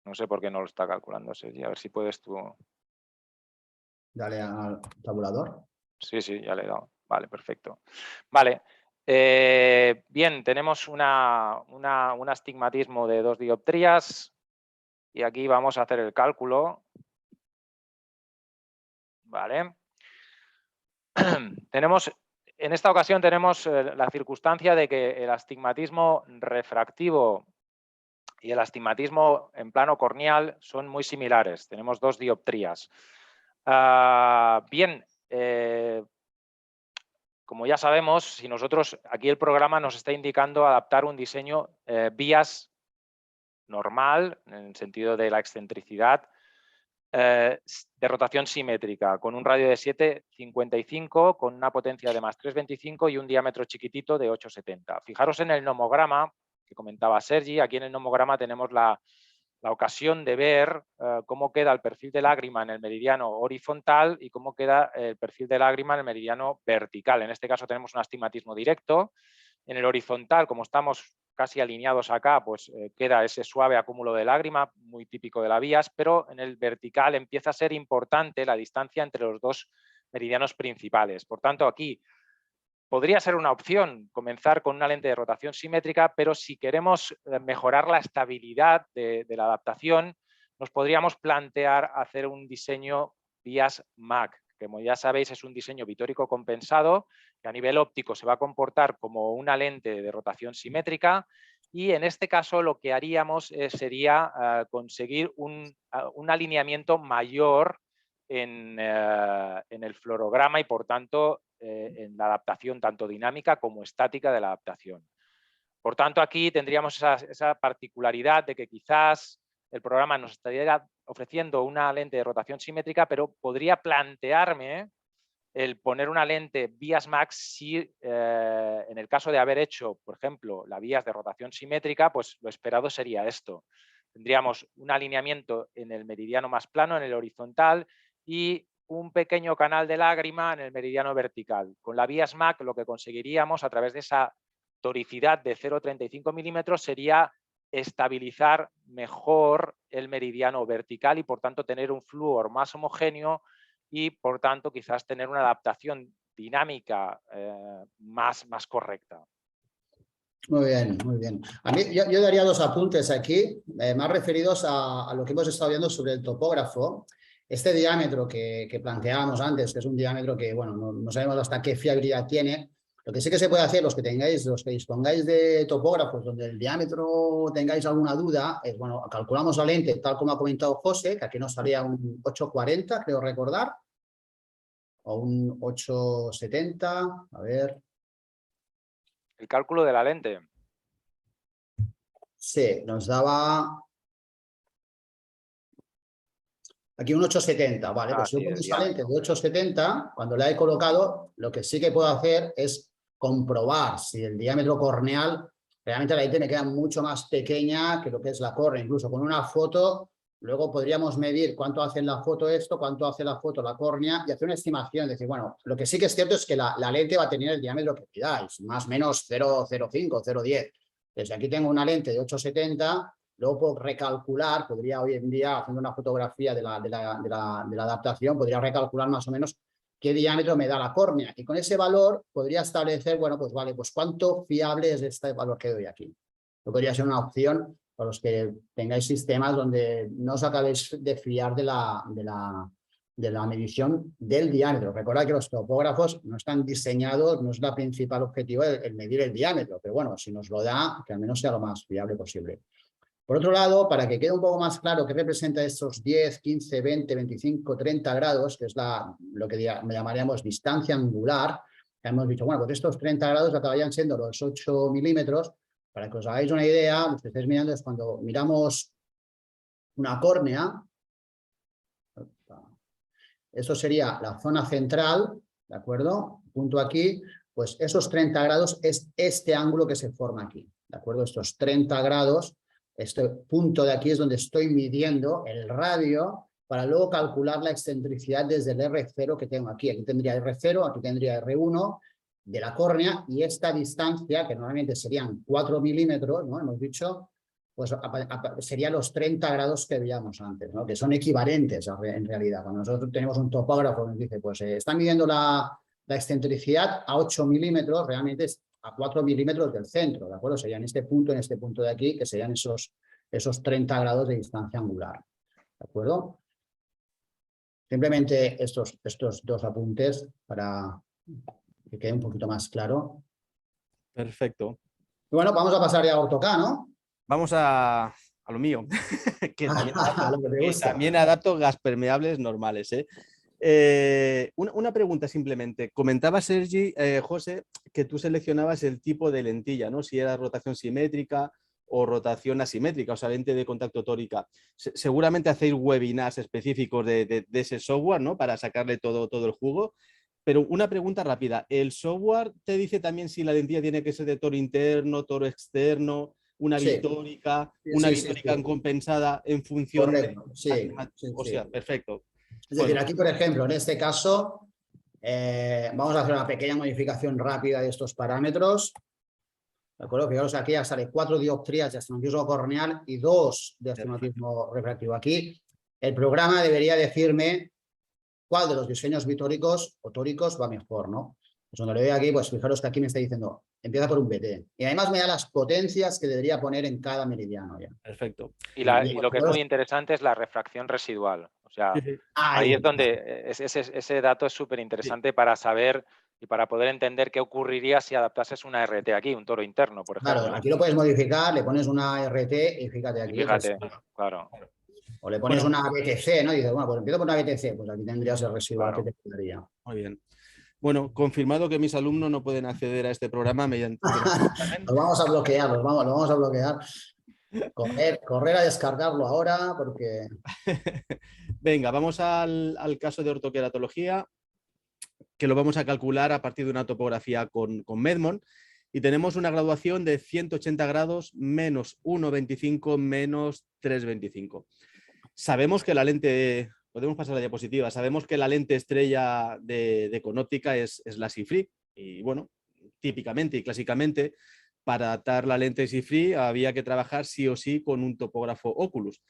Speaker 2: No sé por qué no lo está calculando, Sergi. A ver si puedes tú...
Speaker 1: Dale al tabulador.
Speaker 2: Sí, ya le he dado. Vale, perfecto. Vale. Bien, tenemos un astigmatismo de 2 dioptrías y aquí vamos a hacer el cálculo. Vale. En esta ocasión tenemos la circunstancia de que el astigmatismo refractivo y el astigmatismo en plano corneal son muy similares. Tenemos 2 dioptrías. Bien, como ya sabemos, si nosotros aquí el programa nos está indicando adaptar un diseño bias normal, en el sentido de la excentricidad, de rotación simétrica, con un radio de 7,55, con una potencia de más 3,25 y un diámetro chiquitito de 8,70. Fijaros en el nomograma que comentaba Sergi. Aquí en el nomograma tenemos la ocasión de ver cómo queda el perfil de lágrima en el meridiano horizontal y cómo queda el perfil de lágrima en el meridiano vertical. En este caso tenemos un astigmatismo directo. En el horizontal, como estamos casi alineados acá, pues queda ese suave acúmulo de lágrima, muy típico de la vías, pero en el vertical empieza a ser importante la distancia entre los 2 meridianos principales. Por tanto, aquí podría ser una opción comenzar con una lente de rotación simétrica, pero si queremos mejorar la estabilidad de la adaptación, nos podríamos plantear hacer un diseño vías MAC, que como ya sabéis es un diseño vitórico compensado, que a nivel óptico se va a comportar como una lente de rotación simétrica y en este caso lo que haríamos sería conseguir un alineamiento mayor en el fluorograma y por tanto en la adaptación tanto dinámica como estática de la adaptación. Por tanto, aquí tendríamos esa particularidad de que quizás el programa nos estaría ofreciendo una lente de rotación simétrica, pero podría plantearme el poner una lente Bias Max si en el caso de haber hecho, por ejemplo, la vías de rotación simétrica, pues lo esperado sería esto. Tendríamos un alineamiento en el meridiano más plano, en el horizontal, y un pequeño canal de lágrima en el meridiano vertical. Con la Bias Max lo que conseguiríamos a través de esa toricidad de 0,35 milímetros sería estabilizar mejor el meridiano vertical y por tanto tener un flúor más homogéneo y por tanto quizás tener una adaptación dinámica más correcta.
Speaker 1: Muy bien, muy bien. A mí, yo daría dos apuntes aquí, más referidos a lo que hemos estado viendo sobre el topógrafo. Este diámetro que planteábamos antes, que es un diámetro que, bueno, no sabemos hasta qué fiabilidad tiene. Lo que sí que se puede hacer, los que dispongáis de topógrafos donde el diámetro tengáis alguna duda, es, bueno, calculamos la lente, tal como ha comentado José, que aquí nos salía un 840, creo recordar, o un 870, a ver.
Speaker 2: El cálculo de la lente.
Speaker 1: Sí, nos daba aquí un 870, vale, pues si yo pongo esta lente de 870, cuando la he colocado, lo que sí que puedo hacer es comprobar si el diámetro corneal, realmente la lente me queda mucho más pequeña que lo que es la córnea, incluso con una foto, luego podríamos medir cuánto hace en la foto esto, cuánto hace la foto la córnea y hacer una estimación, decir, bueno, lo que sí que es cierto es que la lente va a tener el diámetro que pidáis, más o menos 0,05, 0,10. Desde aquí tengo una lente de 870, luego puedo recalcular, podría hoy en día, haciendo una fotografía de la adaptación, podría recalcular más o menos qué diámetro me da la córnea. Y con ese valor podría establecer, bueno, pues vale, pues cuánto fiable es este valor que doy aquí. Esto podría ser una opción para los que tengáis sistemas donde no os acabéis de fiar de la medición del diámetro. Recordad que los topógrafos no están diseñados, no es la principal objetivo el medir el diámetro, pero bueno, si nos lo da, que al menos sea lo más fiable posible. Por otro lado, para que quede un poco más claro qué representa estos 10, 15, 20, 25, 30 grados, que es lo que llamaríamos distancia angular, que hemos dicho, bueno, pues estos 30 grados acabarían siendo los 8 milímetros. Para que os hagáis una idea, lo que estáis mirando es cuando miramos una córnea, eso sería la zona central, ¿de acuerdo? Punto aquí, pues esos 30 grados es este ángulo que se forma aquí, ¿de acuerdo? Estos 30 grados. Este punto de aquí es donde estoy midiendo el radio para luego calcular la excentricidad desde el R0 que tengo aquí. Aquí tendría R0, aquí tendría R1 de la córnea y esta distancia, que normalmente serían 4 milímetros, ¿no? Hemos dicho, pues serían los 30 grados que veíamos antes, ¿no? Que son equivalentes en realidad. Cuando nosotros tenemos un topógrafo que nos dice, pues está midiendo la excentricidad a 8 milímetros, realmente es a 4 milímetros del centro, ¿de acuerdo? Serían este punto de aquí, que serían esos 30 grados de distancia angular, ¿de acuerdo? Simplemente estos dos apuntes para que quede un poquito más claro.
Speaker 3: Perfecto.
Speaker 1: Y bueno, vamos a pasar ya a AutoCAD, ¿no?
Speaker 3: Vamos a lo mío, que también adapto gas permeables normales, ¿eh? Una pregunta simplemente. Comentaba Sergi, José, que tú seleccionabas el tipo de lentilla, ¿no? Si era rotación simétrica o rotación asimétrica, o sea, lente de contacto tórica. Seguramente hacéis webinars específicos de ese software, ¿no? Para sacarle todo el jugo. Pero una pregunta rápida. ¿El software te dice también si la lentilla tiene que ser de toro interno, toro externo, una bitórica, una bitórica compensada en función
Speaker 1: correcto,
Speaker 3: de... O sea, perfecto.
Speaker 1: Es decir, aquí, por ejemplo, en este caso, vamos a hacer una pequeña modificación rápida de estos parámetros. ¿De acuerdo? Fijaros, aquí ya sale 4 dioptrías de astigmatismo corneal y 2 de astigmatismo refractivo. Aquí el programa debería decirme cuál de los diseños bitóricos o tóricos va mejor, ¿no? Pues cuando le doy aquí, pues fijaros que aquí me está diciendo, empieza por un BT. Y además me da las potencias que debería poner en cada meridiano ya.
Speaker 3: Perfecto.
Speaker 2: Y lo que es muy interesante es la refracción residual. O sea, ahí es donde ese dato es súper interesante para saber y para poder entender qué ocurriría si adaptases una RT aquí, un toro interno, por ejemplo.
Speaker 1: Claro, aquí lo puedes modificar, le pones una RT y fíjate aquí.
Speaker 2: Fíjate, claro.
Speaker 1: O le pones una BTC, ¿no? Y dices, bueno, pues empiezo por una BTC, pues aquí tendrías el residual que te quedaría.
Speaker 3: Muy bien. Bueno, confirmado que mis alumnos no pueden acceder a este programa mediante...
Speaker 1: Los vamos a bloquear, lo vamos a bloquear. Correr a descargarlo ahora porque...
Speaker 3: Venga, vamos al caso de ortoqueratología, que lo vamos a calcular a partir de una topografía con Medmon. Y tenemos una graduación de 180 grados menos 1,25 menos 3,25. Sabemos que la lente, podemos pasar a la diapositiva, sabemos que la lente estrella de Econóptica es la SIFRI. Y bueno, típicamente y clásicamente, para adaptar la lente SIFRI había que trabajar sí o sí con un topógrafo Oculus.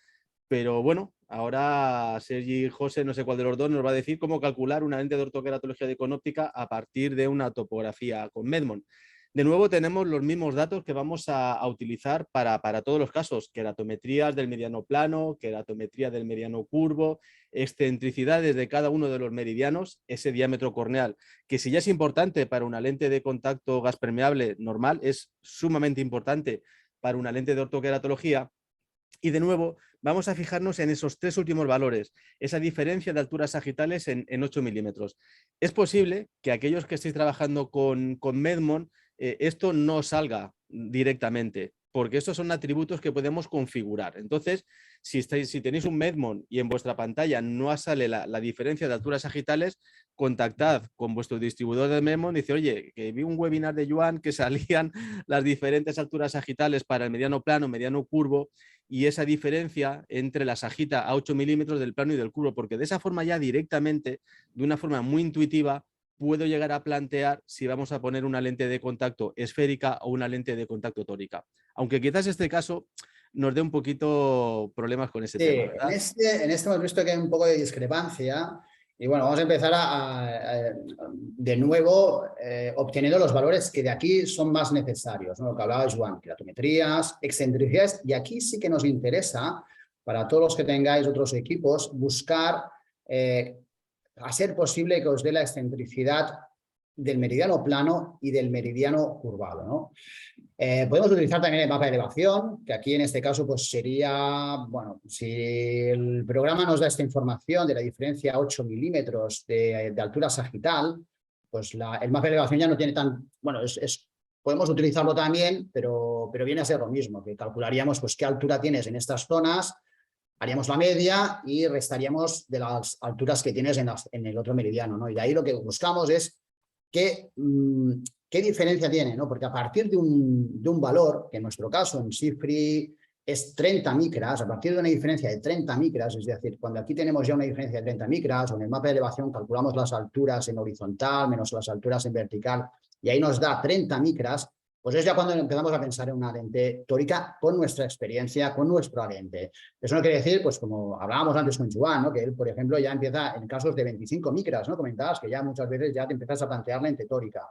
Speaker 3: Pero bueno, ahora Sergi y José, no sé cuál de los dos, nos va a decir cómo calcular una lente de ortoqueratología de Econóptica a partir de una topografía con Medmon. De nuevo tenemos los mismos datos que vamos a utilizar para todos los casos: queratometrías del mediano plano, queratometría del mediano curvo, excentricidades de cada uno de los meridianos, ese diámetro corneal, que si ya es importante para una lente de contacto gas permeable normal, es sumamente importante para una lente de ortoqueratología. Y de nuevo, vamos a fijarnos en esos tres últimos valores, esa diferencia de alturas sagitales en 8 milímetros. Es posible que aquellos que estéis trabajando con Medmon, esto no salga directamente, porque estos son atributos que podemos configurar. Entonces, si tenéis un Medmon y en vuestra pantalla no sale la diferencia de alturas sagitales, contactad con vuestro distribuidor de Medmon y dice: oye, que vi un webinar de Joan que salían las diferentes alturas sagitales para el mediano plano, mediano curvo, y esa diferencia entre la sagita a 8 milímetros del plano y del curvo, porque de esa forma ya directamente, de una forma muy intuitiva, puedo llegar a plantear si vamos a poner una lente de contacto esférica o una lente de contacto tórica. Aunque quizás este caso nos dé un poquito problemas con ese tema, ¿verdad?
Speaker 1: En este hemos visto que hay un poco de discrepancia. Y bueno, vamos a empezar de nuevo obteniendo los valores que de aquí son más necesarios, ¿no? Lo que hablaba Joan, queratometrías, excentricidades, y aquí sí que nos interesa, para todos los que tengáis otros equipos, buscar a ser posible que os dé la excentricidad del meridiano plano y del meridiano curvado, ¿no? Podemos utilizar también el mapa de elevación, que aquí en este caso pues sería, bueno, si el programa nos da esta información de la diferencia a 8 milímetros de altura sagital, pues el mapa de elevación ya no tiene tan, bueno, podemos utilizarlo también, pero viene a ser lo mismo, que calcularíamos pues qué altura tienes en estas zonas, haríamos la media y restaríamos de las alturas que tienes en el otro meridiano, ¿no? Y de ahí lo que buscamos es qué diferencia tiene, ¿no? Porque a partir de un valor, que en nuestro caso en SIFRI es 30 micras, a partir de una diferencia de 30 micras, es decir, cuando aquí tenemos ya una diferencia de 30 micras, o en el mapa de elevación calculamos las alturas en horizontal menos las alturas en vertical, y ahí nos da 30 micras, pues es ya cuando empezamos a pensar en una lente tórica con nuestra experiencia, con nuestro lente. Eso no quiere decir, pues como hablábamos antes con Joan, ¿no? Que él, por ejemplo, ya empieza en casos de 25 micras, ¿no? Comentabas que ya muchas veces ya te empiezas a plantear lente tórica.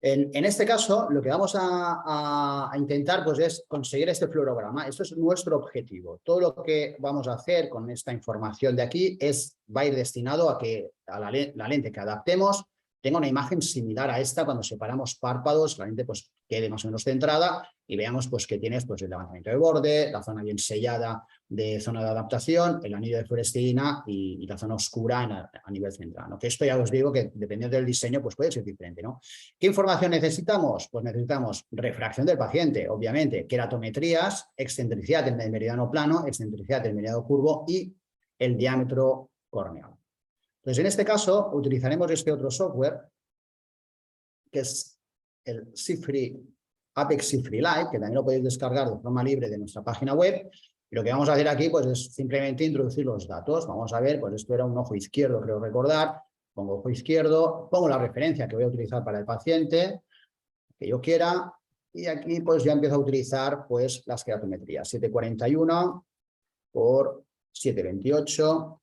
Speaker 1: En este caso, lo que vamos a intentar pues, es conseguir este fluorograma. Esto es nuestro objetivo. Todo lo que vamos a hacer con esta información de aquí va a ir destinado a que la lente que adaptemos tenga una imagen similar a esta cuando separamos párpados, la lente pues, quede más o menos centrada y veamos pues, que tienes pues, el levantamiento de borde, la zona bien sellada de zona de adaptación, el anillo de fluoresceína y la zona oscura a nivel central, ¿no? Que esto ya os digo que dependiendo del diseño pues puede ser diferente, ¿no? ¿Qué información necesitamos? Pues necesitamos refracción del paciente, obviamente, queratometrías, excentricidad del meridiano plano, excentricidad del meridiano curvo y el diámetro corneal. Entonces, en este caso, utilizaremos este otro software, que es el SIFRI, Apex SIFRI Lite, que también lo podéis descargar de forma libre de nuestra página web. Y lo que vamos a hacer aquí pues, es simplemente introducir los datos. Vamos a ver, pues esto era un ojo izquierdo, creo recordar. Pongo ojo izquierdo, pongo la referencia que voy a utilizar para el paciente, que yo quiera, y aquí pues ya empiezo a utilizar pues las queratometrías. 741 por 728.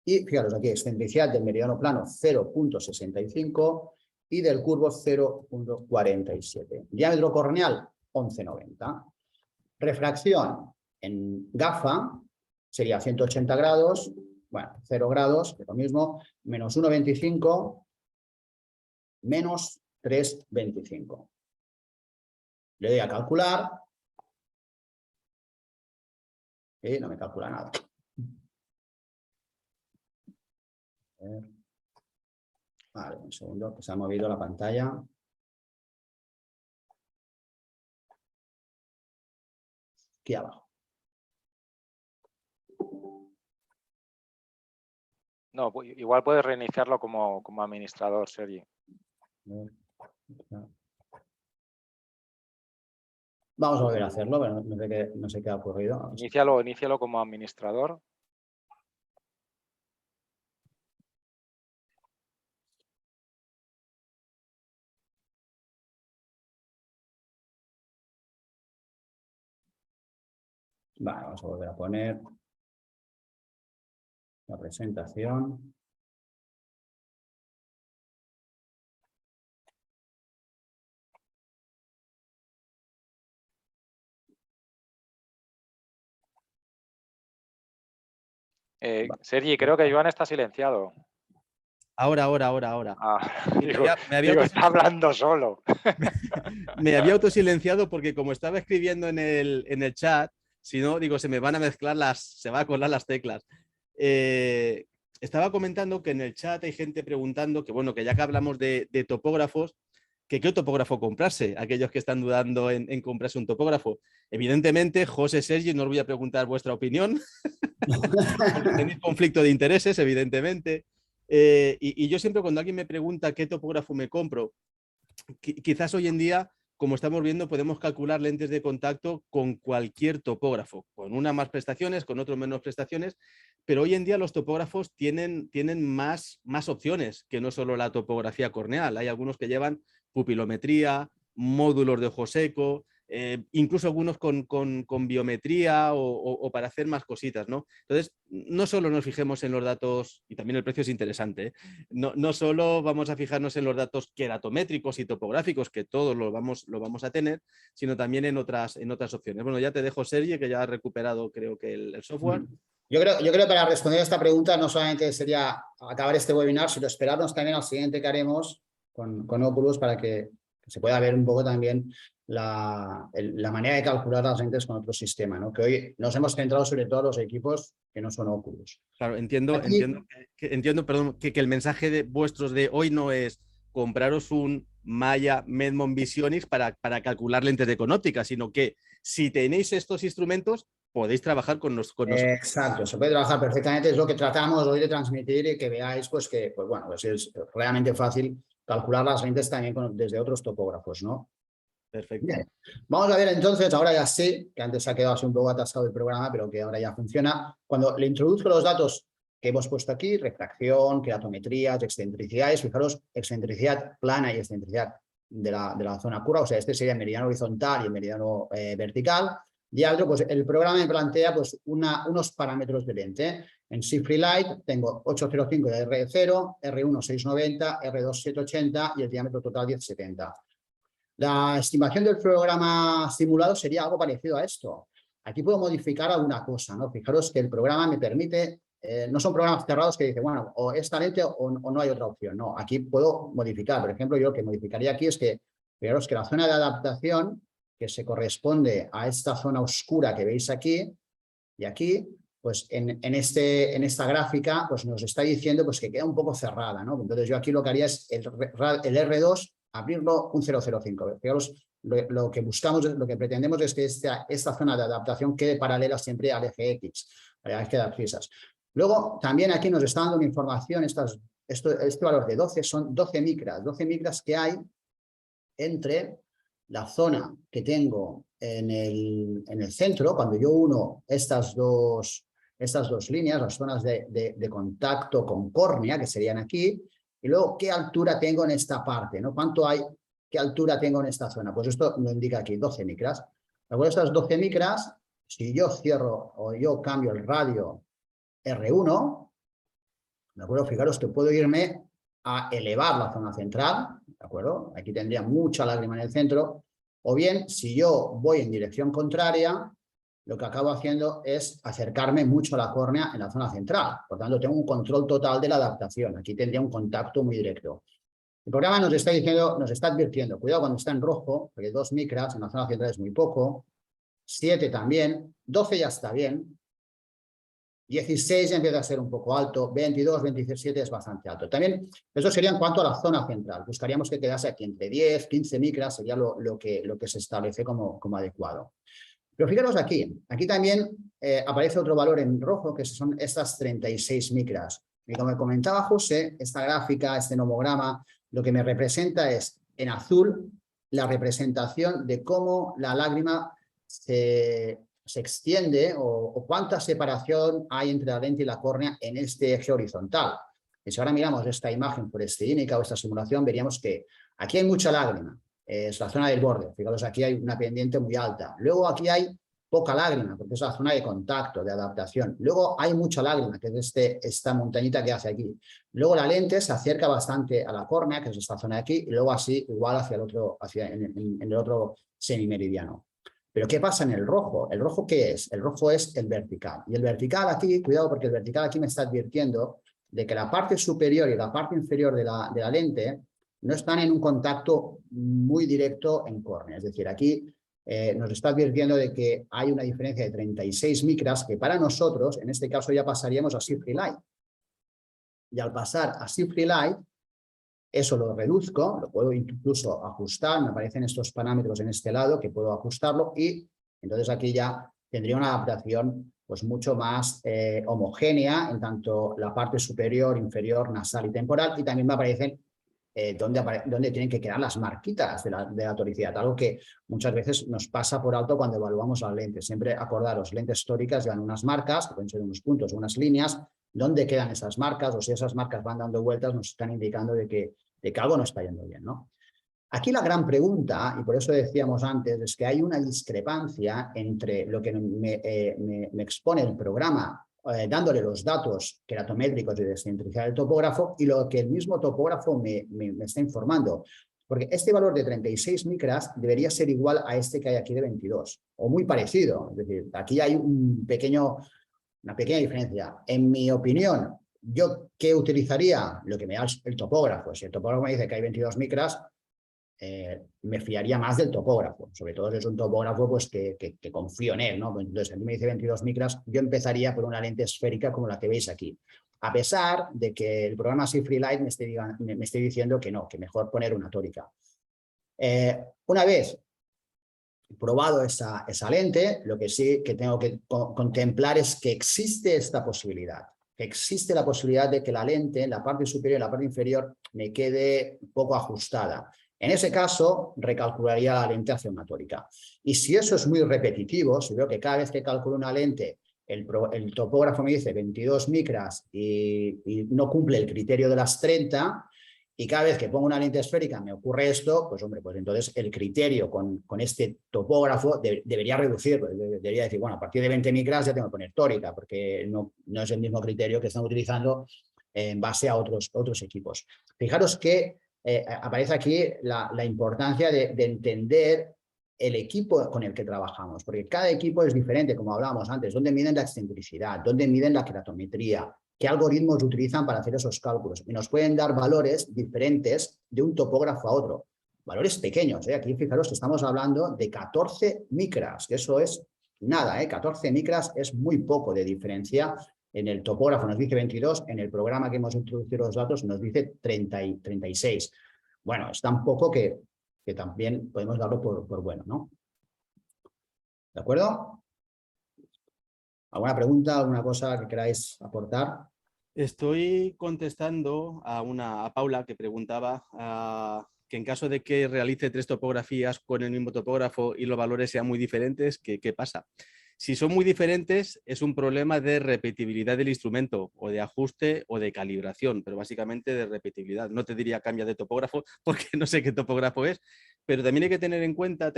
Speaker 1: Y fijaros aquí, excentricidad del meridiano plano 0,65 y del curvo 0,47. Diámetro corneal 11,90. Refracción en gafa sería 180 grados, bueno, 0 grados, es lo mismo, menos 1,25, menos 3,25. Le doy a calcular y no me calcula nada. Vale, un segundo, que se ha movido la pantalla. Aquí abajo.
Speaker 2: No, igual puedes reiniciarlo como administrador, Sergi.
Speaker 1: Vamos a volver a hacerlo, pero no sé qué ha ocurrido.
Speaker 2: Inícialo como administrador.
Speaker 1: Vale, vamos a volver a poner la presentación.
Speaker 2: Sergi, creo que Joan está silenciado.
Speaker 3: Ahora.
Speaker 2: Digo, está hablando solo.
Speaker 3: Me había autosilenciado porque como estaba escribiendo en el chat, si no, digo, se me van a mezclar se van a colar las teclas. Estaba comentando que en el chat hay gente preguntando que, bueno, que ya que hablamos de topógrafos, que qué topógrafo comprarse, aquellos que están dudando en comprarse un topógrafo. Evidentemente, José, Sergi, no os voy a preguntar vuestra opinión, porque tenéis conflicto de intereses, evidentemente. Y yo siempre cuando alguien me pregunta qué topógrafo me compro, quizás hoy en día, como estamos viendo, podemos calcular lentes de contacto con cualquier topógrafo, con una más prestaciones, con otro menos prestaciones, pero hoy en día los topógrafos tienen más opciones que no solo la topografía corneal. Hay algunos que llevan pupilometría, módulos de ojo seco, incluso algunos con biometría o para hacer más cositas, ¿no? Entonces, no solo nos fijemos en los datos, y también el precio es interesante, ¿eh? No solo vamos a fijarnos en los datos queratométricos y topográficos, que todos lo vamos a tener, sino también en otras opciones. Bueno, ya te dejo, Sergi, que ya ha recuperado, creo que el software.
Speaker 1: Yo creo que para responder a esta pregunta no solamente sería acabar este webinar, sino esperarnos también al siguiente que haremos con Oculus para que se pueda ver un poco también la manera de calcular las lentes con otro sistema, ¿no? Que hoy nos hemos centrado sobre todo en los equipos que no son Oculus.
Speaker 3: Claro, entiendo, perdón, que el mensaje de vuestros de hoy no es compraros un Maya Medmon Visionix para calcular lentes de conóptica, sino que si tenéis estos instrumentos podéis trabajar con nosotros.
Speaker 1: Exacto, se puede trabajar perfectamente, es lo que tratamos hoy de transmitir y que veáis pues que pues es realmente fácil calcular las lentes también desde otros topógrafos, ¿no?
Speaker 3: Perfecto.
Speaker 1: Bien. Vamos a ver entonces, ahora ya sé que antes ha quedado así un poco atascado el programa, pero que ahora ya funciona. Cuando le introduzco los datos que hemos puesto aquí, refracción, keratometrías, excentricidades, fijaros, excentricidad plana y excentricidad de la zona curva, o sea, este sería el meridiano horizontal y el meridiano vertical. Y algo, pues el programa me plantea pues unos parámetros de lente. En See-Free Light tengo 805 de R0, R1 690, R2 780 y el diámetro total 1070. La estimación del programa simulado sería algo parecido a esto. Aquí puedo modificar alguna cosa, ¿no? Fijaros que el programa me permite, no son programas cerrados que dicen, bueno, o esta lente o no hay otra opción. No, aquí puedo modificar. Por ejemplo, yo lo que modificaría aquí es que, fijaros que la zona de adaptación que se corresponde a esta zona oscura que veis aquí y aquí, pues en esta gráfica pues nos está diciendo pues que queda un poco cerrada, ¿no? Entonces yo aquí lo que haría es el R2 abrirlo un 0,05. Fijaros, lo que buscamos, lo que pretendemos es que esta zona de adaptación quede paralela siempre al eje X, para que queden frisas. Luego, también aquí nos está dando una información, este valor de 12 son 12 micras que hay entre la zona que tengo en el centro, cuando yo uno estas dos líneas, las zonas de contacto con córnea, que serían aquí, y luego qué altura tengo en esta parte, ¿no? ¿Qué altura tengo en esta zona? Pues esto lo indica aquí, 12 micras. ¿De acuerdo? Estas 12 micras, si yo cierro o yo cambio el radio R1, ¿de acuerdo? Fijaros que puedo irme a elevar la zona central, ¿de acuerdo? Aquí tendría mucha lágrima en el centro. O bien, si yo voy en dirección contraria, lo que acabo haciendo es acercarme mucho a la córnea en la zona central. Por tanto, tengo un control total de la adaptación. Aquí tendría un contacto muy directo. El programa nos está diciendo, nos está advirtiendo, cuidado cuando está en rojo, porque 2 micras en la zona central es muy poco, 7 también, 12 ya está bien, 16 empieza a ser un poco alto, 22, 27 es bastante alto. También, eso sería en cuanto a la zona central. Buscaríamos que quedase aquí entre 10, 15 micras, sería lo que se establece como adecuado. Pero fijaros aquí también aparece otro valor en rojo, que son estas 36 micras. Y como comentaba José, esta gráfica, este nomograma, lo que me representa es, en azul, la representación de cómo la lágrima se extiende o cuánta separación hay entre la lente y la córnea en este eje horizontal. Y si ahora miramos esta imagen por estilínica o esta simulación, veríamos que aquí hay mucha lágrima, es la zona del borde. Fijaros, aquí hay una pendiente muy alta. Luego aquí hay poca lágrima, porque es la zona de contacto, de adaptación. Luego hay mucha lágrima, que es esta montañita que hace aquí. Luego la lente se acerca bastante a la córnea, que es esta zona de aquí, y luego así igual hacia el otro, en el otro semimeridiano. Pero ¿qué pasa en el rojo? ¿El rojo qué es? El rojo es el vertical. Y el vertical aquí, cuidado, porque el vertical aquí me está advirtiendo de que la parte superior y la parte inferior de la lente no están en un contacto muy directo en córnea. Es decir, aquí nos está advirtiendo de que hay una diferencia de 36 micras que para nosotros, en este caso, ya pasaríamos a Free Light. Y al pasar a Free Light, eso lo reduzco, lo puedo incluso ajustar, me aparecen estos parámetros en este lado que puedo ajustarlo y entonces aquí ya tendría una adaptación pues mucho más homogénea en tanto la parte superior, inferior, nasal y temporal, y también me aparecen dónde tienen que quedar las marquitas de la toricidad, algo que muchas veces nos pasa por alto cuando evaluamos las lentes. Siempre acordaros, lentes tóricas llevan unas marcas, que pueden ser unos puntos o unas líneas, dónde quedan esas marcas, o si esas marcas van dando vueltas, nos están indicando de que algo no está yendo bien, ¿no? Aquí la gran pregunta, y por eso decíamos antes, es que hay una discrepancia entre lo que me expone el programa dándole los datos queratométricos y de excentricidad del topógrafo y lo que el mismo topógrafo me está informando. Porque este valor de 36 micras debería ser igual a este que hay aquí de 22, o muy parecido. Es decir, aquí hay una pequeña diferencia. En mi opinión, ¿yo qué utilizaría? Lo que me da el topógrafo. Si el topógrafo me dice que hay 22 micras, me fiaría más del topógrafo, sobre todo si es un topógrafo pues, que confío en él, ¿no? Entonces, aquí me dice 22 micras, yo empezaría por una lente esférica como la que veis aquí, a pesar de que el programa Free Light me esté diciendo que no, que mejor poner una tórica. Una vez probado esa lente, lo que sí que tengo que contemplar es que existe esta posibilidad, que existe la posibilidad de que la lente, la parte superior y la parte inferior, me quede poco ajustada. En ese caso, recalcularía la lente hacia una tórica. Y si eso es muy repetitivo, si veo que cada vez que calculo una lente, el topógrafo me dice 22 micras y no cumple el criterio de las 30, y cada vez que pongo una lente esférica me ocurre esto, pues hombre, pues entonces el criterio con este topógrafo debería reducirlo. Debería decir, bueno, a partir de 20 micras ya tengo que poner tórica, porque no es el mismo criterio que están utilizando en base a otros equipos. Fijaros que aparece aquí la importancia de entender el equipo con el que trabajamos, porque cada equipo es diferente, como hablábamos antes, dónde miden la excentricidad, dónde miden la keratometría, qué algoritmos utilizan para hacer esos cálculos, y nos pueden dar valores diferentes de un topógrafo a otro, valores pequeños, aquí fijaros que estamos hablando de 14 micras, que eso es nada, 14 micras es muy poco de diferencia. En el topógrafo nos dice 22, en el programa que hemos introducido los datos nos dice 30 y 36. Bueno, es tan poco que también podemos darlo por bueno, ¿no? ¿De acuerdo? ¿Alguna pregunta, alguna cosa que queráis aportar?
Speaker 3: Estoy contestando a Paula que preguntaba que en caso de que realice 3 topografías con el mismo topógrafo y los valores sean muy diferentes, ¿qué pasa? Si son muy diferentes, es un problema de repetibilidad del instrumento, o de ajuste o de calibración, pero básicamente de repetibilidad. No te diría cambia de topógrafo porque no sé qué topógrafo es, pero también hay que tener en cuenta,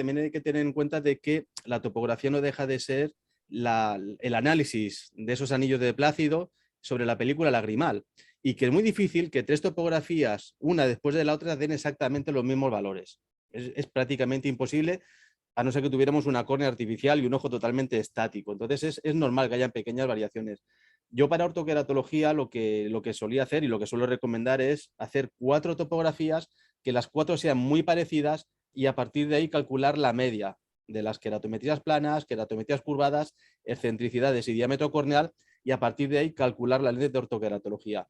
Speaker 3: de que la topografía no deja de ser el análisis de esos anillos de Plácido sobre la película lagrimal, y que es muy difícil que 3 topografías, una después de la otra, den exactamente los mismos valores. Es prácticamente imposible, a no ser que tuviéramos una córnea artificial y un ojo totalmente estático. Entonces es normal que hayan pequeñas variaciones. Yo para ortoqueratología lo que solía hacer y lo que suelo recomendar es hacer 4 topografías, que las 4 sean muy parecidas y a partir de ahí calcular la media de las keratometrías planas, keratometrías curvadas, excentricidades y diámetro corneal, y a partir de ahí calcular la lente de ortoqueratología.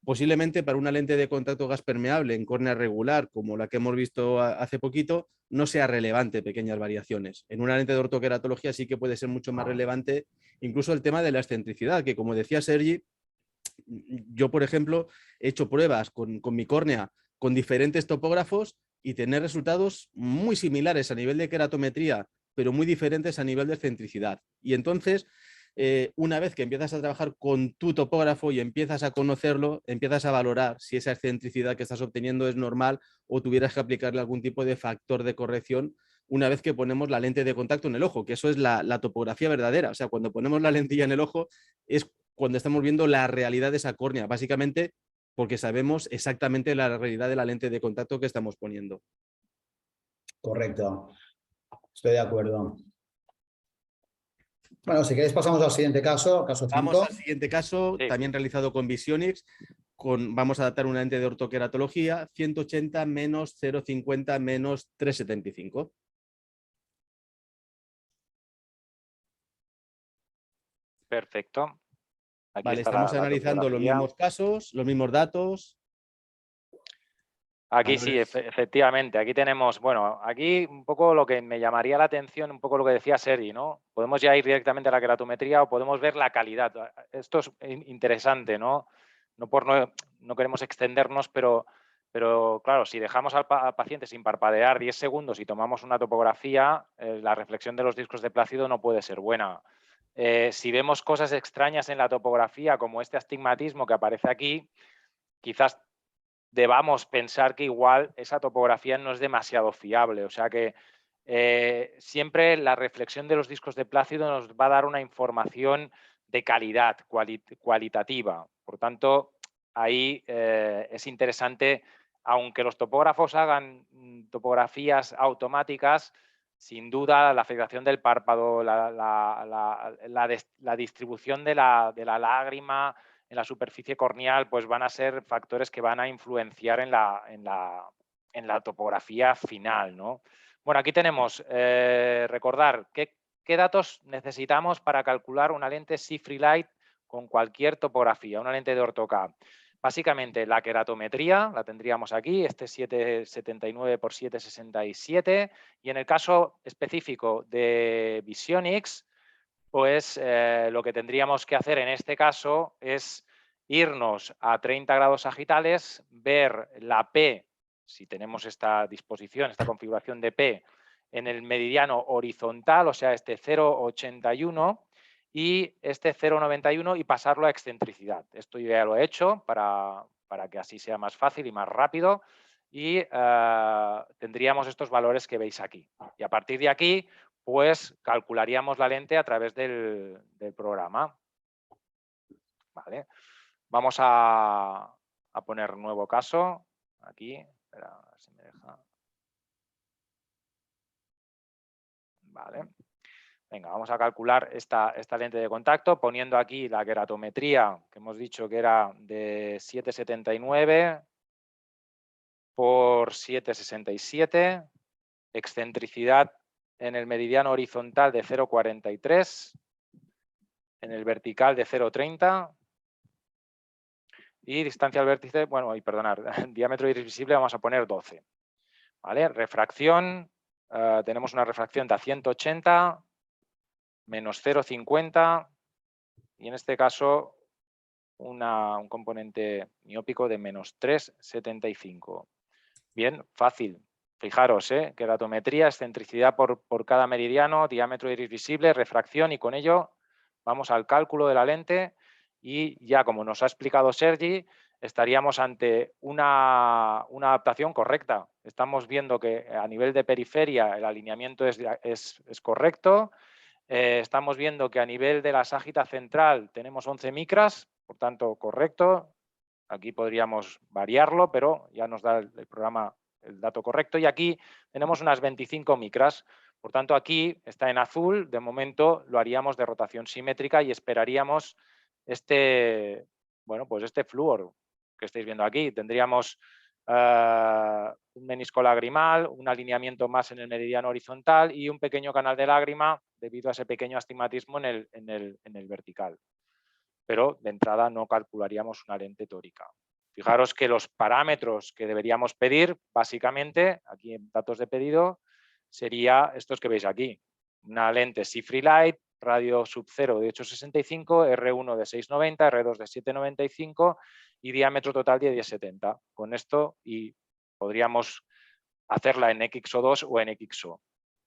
Speaker 3: Posiblemente para una lente de contacto gas permeable en córnea regular, como la que hemos visto hace poquito, no sea relevante pequeñas variaciones. En una lente de ortoqueratología sí que puede ser mucho más relevante incluso el tema de la excentricidad, que como decía Sergi, Yo, por ejemplo, he hecho pruebas con mi córnea con diferentes topógrafos y tener resultados muy similares a nivel de queratometría, pero muy diferentes a nivel de centricidad. Y entonces, una vez que empiezas a trabajar con tu topógrafo y empiezas a conocerlo, empiezas a valorar si esa excentricidad que estás obteniendo es normal o tuvieras que aplicarle algún tipo de factor de corrección una vez que ponemos la lente de contacto en el ojo, que eso es la topografía verdadera. O sea, cuando ponemos la lentilla en el ojo es cuando estamos viendo la realidad de esa córnea, básicamente porque sabemos exactamente la realidad de la lente de contacto que estamos poniendo.
Speaker 1: Correcto, estoy de acuerdo. Bueno, si queréis pasamos al siguiente caso, caso 5.
Speaker 3: Vamos al siguiente caso,
Speaker 2: Sí.
Speaker 3: también realizado con Visionix. Vamos a adaptar una lente de ortoqueratología, 180 menos 0,50 menos 3,75.
Speaker 2: Perfecto. Aquí
Speaker 3: Vale,
Speaker 2: está
Speaker 3: estamos
Speaker 2: la
Speaker 3: analizando los
Speaker 2: topografía.
Speaker 3: mismos casos, los mismos datos.
Speaker 2: Aquí sí, efectivamente. Aquí tenemos, bueno, aquí un poco lo que me llamaría la atención, un poco lo que decía Sergi, ¿no? Podemos ya ir directamente a la queratometría o podemos ver la calidad. Esto es interesante, ¿no? No queremos extendernos, pero claro, si dejamos al paciente sin parpadear 10 segundos y tomamos una topografía, la reflexión de los discos de plácido no puede ser buena. Si vemos cosas extrañas en la topografía, como este astigmatismo que aparece aquí, quizás debamos pensar que igual esa topografía no es demasiado fiable. O sea que siempre la reflexión de los discos de plácido nos va a dar una información de calidad cualitativa. Por tanto, ahí es interesante, aunque los topógrafos hagan topografías automáticas, sin duda la afectación del párpado, la distribución de la lágrima en la superficie corneal, pues van a ser factores que van a influenciar en la topografía final, ¿no? Bueno, aquí tenemos, recordar, ¿qué datos necesitamos para calcular una lente C-Free Light con cualquier topografía, una lente de orto-K? Básicamente la queratometría, la tendríamos aquí, este 779 por 767, y en el caso específico de Visionix, pues lo que tendríamos que hacer en este caso es irnos a 30 grados sagitales, ver la P, si tenemos esta disposición, esta configuración de P, en el meridiano horizontal, o sea, este 0,81 y este 0,91 y pasarlo a excentricidad. Esto yo ya lo he hecho para que así sea más fácil y más rápido y tendríamos estos valores que veis aquí. Y a partir de aquí, pues calcularíamos la lente a través del programa. Vale. Vamos a poner nuevo caso. Aquí, espera, a ver si me deja. Vale. Venga, vamos a calcular esta lente de contacto poniendo aquí la queratometría que hemos dicho que era de 7,79 por 7,67, excentricidad en el meridiano horizontal de 0,43, en el vertical de 0,30 y distancia al vértice, bueno, y perdonar, diámetro iris visible vamos a poner 12. ¿Vale? Refracción, tenemos una refracción de a 180 menos 0,50 y en este caso un componente miópico de menos 3,75. Bien, fácil. Fijaros, queratometría, excentricidad por cada meridiano, diámetro iris visible, refracción y con ello vamos al cálculo de la lente y ya como nos ha explicado Sergi, estaríamos ante una adaptación correcta. Estamos viendo que a nivel de periferia el alineamiento es correcto. Estamos viendo que a nivel de la ságita central tenemos 11 micras, por tanto correcto. Aquí podríamos variarlo, pero ya nos da el programa el dato correcto. Y aquí tenemos unas 25 micras. Por tanto, aquí está en azul. De momento lo haríamos de rotación simétrica y esperaríamos pues este flúor que estáis viendo aquí. Tendríamos un menisco lagrimal, un alineamiento más en el meridiano horizontal y un pequeño canal de lágrima debido a ese pequeño astigmatismo en el vertical. Pero de entrada no calcularíamos una lente tórica. Fijaros que los parámetros que deberíamos pedir, básicamente, aquí en datos de pedido, sería estos que veis aquí. Una lente C-Free Light radio sub 0 de 8,65, R1 de 6,90, R2 de 7,95 y diámetro total de 10,70. Con esto y podríamos hacerla en XO2 o en XO.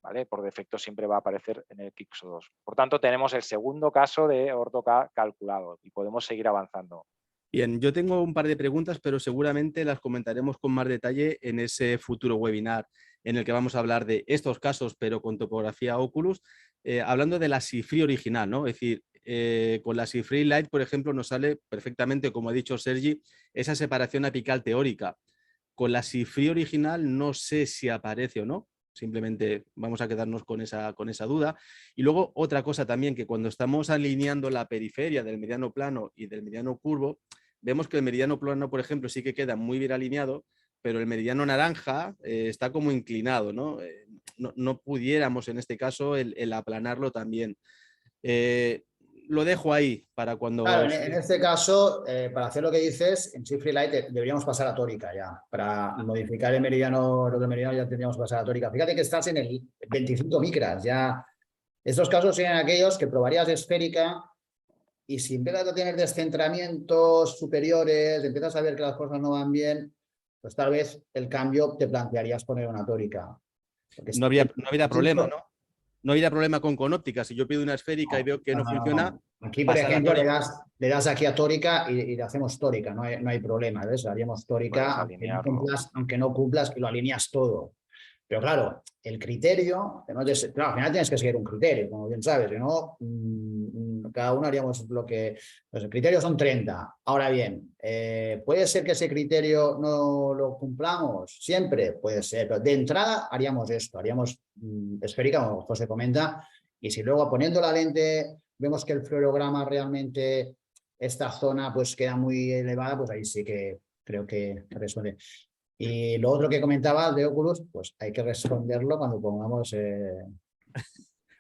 Speaker 2: ¿Vale? Por defecto siempre va a aparecer en el XO2. Por tanto, tenemos el segundo caso de orto-K calculado y podemos seguir avanzando.
Speaker 3: Bien, yo tengo un par de preguntas, pero seguramente las comentaremos con más detalle en ese futuro webinar en el que vamos a hablar de estos casos, pero con topografía Oculus, hablando de la SIFRI original, ¿no? Es decir, con la SIFRI Lite, por ejemplo, nos sale perfectamente, como ha dicho Sergi, esa separación apical teórica. Con la SIFRI original no sé si aparece o no. Simplemente vamos a quedarnos con esa duda. Y luego otra cosa también, que cuando estamos alineando la periferia del meridiano plano y del meridiano curvo, vemos que el meridiano plano, por ejemplo, sí que queda muy bien alineado, pero el meridiano naranja está como inclinado, ¿no? No pudiéramos en este caso el aplanarlo también. Lo dejo ahí para cuando...
Speaker 1: Claro, en este caso, para hacer lo que dices, en SIFRI Lite deberíamos pasar a tórica ya. Para modificar el meridiano, lo del meridiano ya tendríamos que pasar a tórica. Fíjate que estás en el 25 micras. Ya. Estos casos serían aquellos que probarías esférica y si empiezas a tener descentramientos superiores, empiezas a ver que las cosas no van bien, pues tal vez el cambio te plantearías poner una tórica.
Speaker 3: No habría problema, ¿no? No habría problema con óptica. Si yo pido una esférica y veo que no funciona...
Speaker 1: Aquí, por ejemplo, le das aquí a tórica y le hacemos tórica, no hay problema, ¿ves? Haríamos tórica, aunque no cumplas, y lo alineas todo. Pero claro, el criterio, claro, al final tienes que seguir un criterio, como bien sabes, si no, cada uno haríamos lo que... Pues el criterio son 30. Ahora bien, ¿puede ser que ese criterio no lo cumplamos? Siempre puede ser, pero de entrada haríamos esto, haríamos esférica, como José comenta, y si luego poniendo la lente vemos que el fluorograma realmente, esta zona pues queda muy elevada, pues ahí sí que creo que responde. Y lo otro que comentaba de Oculus, pues hay que responderlo cuando pongamos...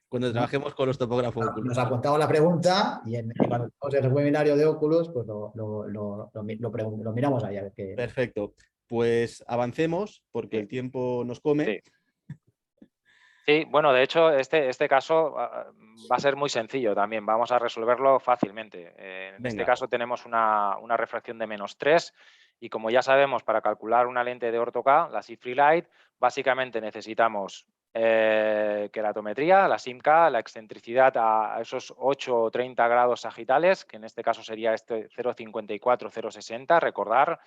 Speaker 3: cuando trabajemos con los topógrafos Oculus.
Speaker 1: Nos apuntamos la pregunta y cuando tengamos el webinario de Oculus, pues lo miramos ahí a ver qué...
Speaker 3: Perfecto. Pues avancemos porque el tiempo nos come.
Speaker 2: Sí. Sí, bueno, de hecho, este caso va a ser muy sencillo también. Vamos a resolverlo fácilmente. En este caso tenemos una refracción de -3 y como ya sabemos, para calcular una lente de orto-K, la SIFRI Lite, básicamente necesitamos queratometría, la SIMK, la excentricidad a esos 8 o 30 grados sagitales, que en este caso sería este 0,54, 0,60. Recordar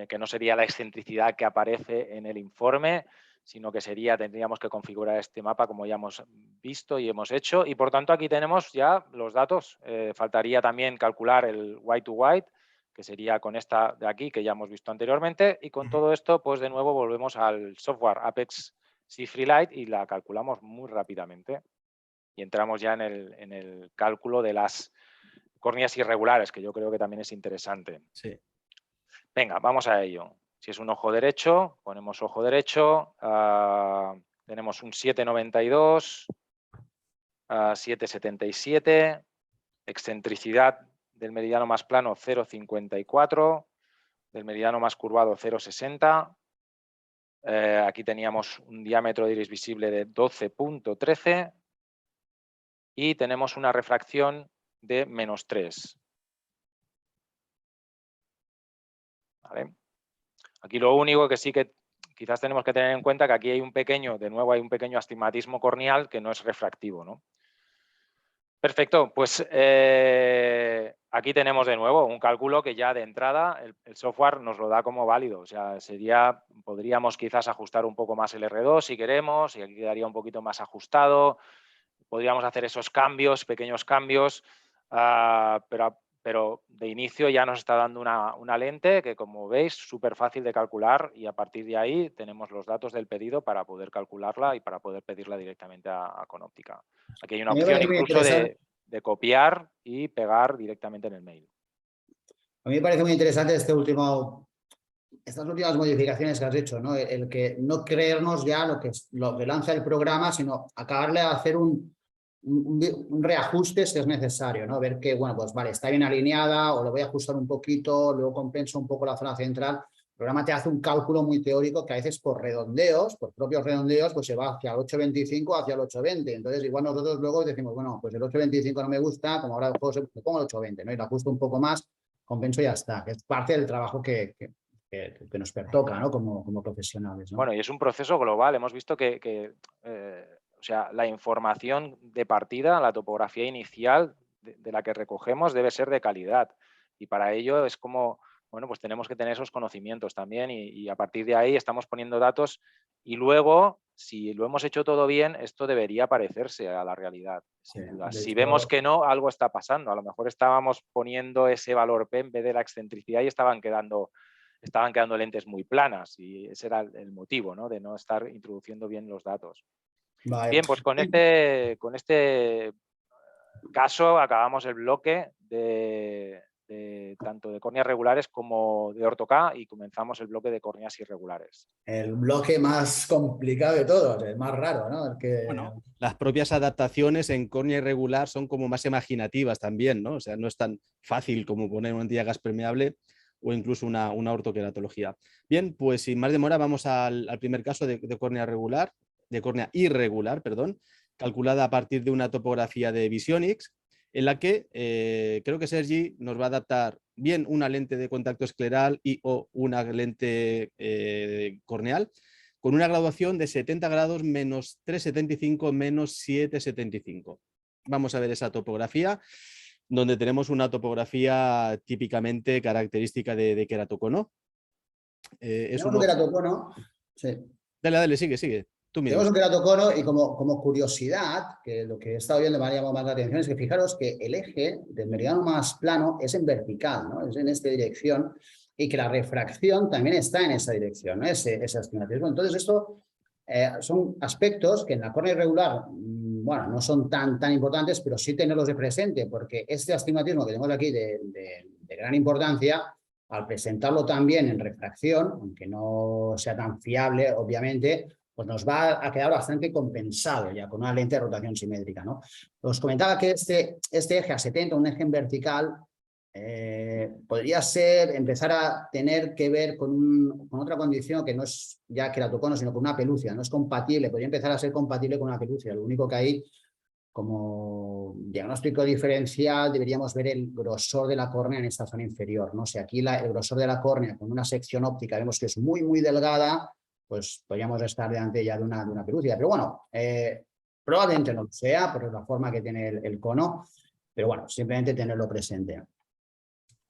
Speaker 2: que no sería la excentricidad que aparece en el informe, sino que tendríamos que configurar este mapa como ya hemos visto y hemos hecho. Y por tanto aquí tenemos ya los datos. Faltaría también calcular el white to white, que sería con esta de aquí que ya hemos visto anteriormente. Y con todo esto, pues de nuevo volvemos al software Apex SIFRI Lite y la calculamos muy rápidamente. Y entramos ya en el cálculo de las córneas irregulares, que yo creo que también es interesante.
Speaker 3: Sí.
Speaker 2: Venga, vamos a ello. Si es un ojo derecho, ponemos ojo derecho, tenemos un 7,92, 7,77, excentricidad del meridiano más plano 0,54, del meridiano más curvado 0,60. Aquí teníamos un diámetro de iris visible de 12,13 y tenemos una refracción de -3. ¿Vale? Aquí lo único que sí que quizás tenemos que tener en cuenta que aquí hay un pequeño astigmatismo corneal que no es refractivo, ¿no? Perfecto, pues aquí tenemos de nuevo un cálculo que ya de entrada el software nos lo da como válido. O sea, podríamos quizás ajustar un poco más el R2 si queremos, y aquí quedaría un poquito más ajustado. Podríamos hacer esos cambios, pequeños cambios, pero de inicio ya nos está dando una lente que, como veis, súper fácil de calcular, y a partir de ahí tenemos los datos del pedido para poder calcularla y para poder pedirla directamente a Conóptica. Aquí hay una opción incluso de copiar y pegar directamente en el mail.
Speaker 1: A mí me parece muy interesante estas últimas modificaciones que has hecho, ¿no? El que no creernos ya lo que lanza el programa, sino acabarle a hacer un reajuste si es necesario, ¿no? Ver que, bueno, pues vale, está bien alineada o lo voy a ajustar un poquito, luego compenso un poco la zona central, programa te hace un cálculo muy teórico que a veces por redondeos, por propios redondeos, pues se va hacia el 8.25, hacia el 8.20. Entonces, igual nosotros luego decimos, bueno, pues el 8.25 no me gusta, como ahora el juego se pongo el 8.20, ¿no? Y lo ajusto un poco más, compenso y ya está. Es parte del trabajo que nos pertoca, ¿no? Como profesionales, ¿no?
Speaker 2: Bueno, y es un proceso global. Hemos visto o sea, la información de partida, la topografía inicial de la que recogemos debe ser de calidad. Y para ello es como, bueno, pues tenemos que tener esos conocimientos también y a partir de ahí estamos poniendo datos y luego, si lo hemos hecho todo bien, esto debería parecerse a la realidad, sin duda. Si vemos que no, algo está pasando. A lo mejor estábamos poniendo ese valor P en vez de la excentricidad y estaban quedando lentes muy planas y ese era el motivo, ¿no? De no estar introduciendo bien los datos.
Speaker 1: Vale.
Speaker 2: Bien, pues con este caso acabamos el bloque de tanto de córneas regulares como de orto-K y comenzamos el bloque de córneas irregulares.
Speaker 1: El bloque más complicado de todos, el más raro, ¿no?
Speaker 3: Bueno, las propias adaptaciones en córnea irregular son como más imaginativas también, ¿no? O sea, no es tan fácil como poner una antilla gas permeable o incluso una ortoqueratología. Bien, pues sin más demora vamos al primer caso de córnea irregular, perdón, calculada a partir de una topografía de Visionix, en la que creo que Sergi nos va a adaptar bien una lente de contacto escleral y o una lente corneal con una graduación de 70 grados menos 3,75 menos 7,75. Vamos a ver esa topografía, donde tenemos una topografía típicamente característica de queratocono. Es un
Speaker 1: queratocono, sí.
Speaker 3: Dale, sigue. Tú mismo.
Speaker 1: Tenemos un queratocono y como curiosidad, que lo que he estado viendo me ha llamado más la atención, es que fijaros que el eje del meridiano más plano es en vertical, ¿no? Es en esta dirección y que la refracción también está en esa dirección, ¿no? Ese astigmatismo. Entonces, esto son aspectos que en la córnea irregular, bueno, no son tan importantes, pero sí tenerlos de presente, porque este astigmatismo que tenemos aquí de gran importancia, al presentarlo también en refracción, aunque no sea tan fiable, obviamente, pues nos va a quedar bastante compensado ya con una lente de rotación simétrica, ¿no? Os comentaba que este eje a 70, un eje en vertical, podría empezar a tener que ver con otra condición que no es ya queratocono, sino con una pelucia, no es compatible, podría empezar a ser compatible con una pelucia, lo único que hay como diagnóstico diferencial deberíamos ver el grosor de la córnea en esta zona inferior, ¿no? Si aquí el grosor de la córnea con una sección óptica vemos que es muy delgada, pues podríamos estar delante ya de una pelucia. Pero bueno, probablemente no lo sea por la forma que tiene el cono, pero bueno, simplemente tenerlo presente.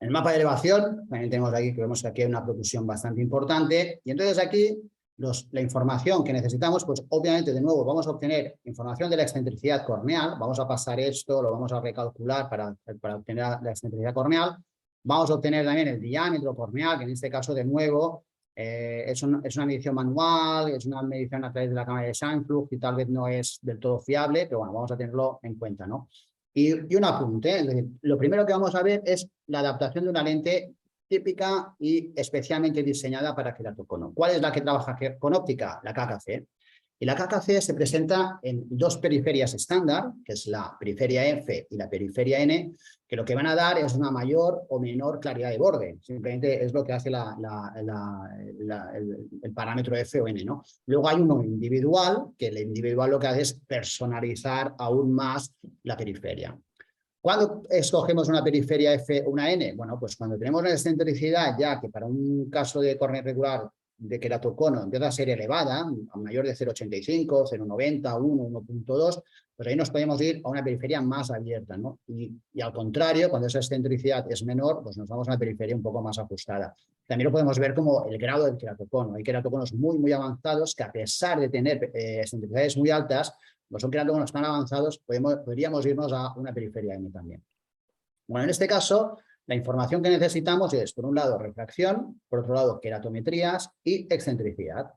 Speaker 1: El mapa de elevación, también tenemos aquí que vemos que aquí hay una protrusión bastante importante y entonces aquí la información que necesitamos, pues obviamente de nuevo vamos a obtener información de la excentricidad corneal, vamos a pasar esto, lo vamos a recalcular para obtener la excentricidad corneal, vamos a obtener también el diámetro corneal, que en este caso de nuevo es una medición manual, es una medición a través de la cámara de Scheimpflug y tal vez no es del todo fiable, pero bueno, vamos a tenerlo en cuenta, ¿no? Y un apunte, es decir, lo primero que vamos a ver es la adaptación de una lente típica y especialmente diseñada para queratocono. ¿Cuál es la que trabaja con óptica? La KKC. Y la KKC se presenta en dos periferias estándar, que es la periferia F y la periferia N, que lo que van a dar es una mayor o menor claridad de borde. Simplemente es lo que hace el parámetro F o N, ¿no? Luego hay uno individual, que el individual lo que hace es personalizar aún más la periferia. ¿Cuándo escogemos una periferia F o una N? Bueno, pues cuando tenemos una excentricidad ya que para un caso de córnea irregular de queratocono empieza a ser elevada, a mayor de 0,85, 0,90, 1, 1,2, pues ahí nos podemos ir a una periferia más abierta, ¿no? Y al contrario, cuando esa excentricidad es menor, pues nos vamos a una periferia un poco más ajustada. También lo podemos ver como el grado del queratocono. Hay queratoconos muy avanzados que a pesar de tener excentricidades muy altas, no son queratoconos tan avanzados, podríamos irnos a una periferia N también. Bueno, en este caso, la información que necesitamos es, por un lado, refracción, por otro lado, queratometrías y excentricidad.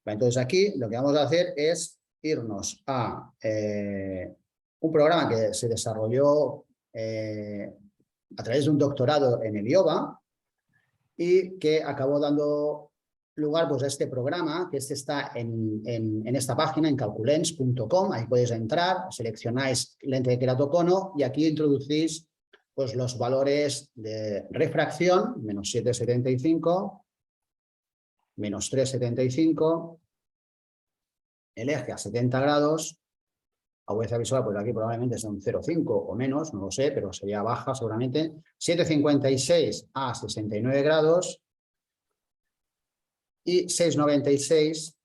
Speaker 1: Entonces, aquí lo que vamos a hacer es irnos a un programa que se desarrolló a través de un doctorado en el IOBA y que acabó dando lugar pues, a este programa, que está en esta página, en calculens.com. Ahí podéis entrar, seleccionáis lente de queratocono y aquí introducís pues, los valores de refracción, menos 7,75, menos 3,75, el eje a 70 grados, agudeza visual, pues aquí probablemente son 0,5 o menos, no lo sé, pero sería baja seguramente, 7,56 a 69 grados y 6,96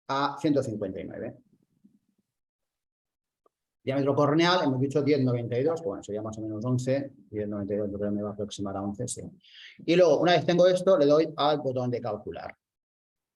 Speaker 1: a 159. Diámetro corneal, hemos dicho 10,92, bueno, sería más o menos 11, 10,92 yo creo que me va a aproximar a 11, sí. Y luego, una vez tengo esto, le doy al botón de calcular.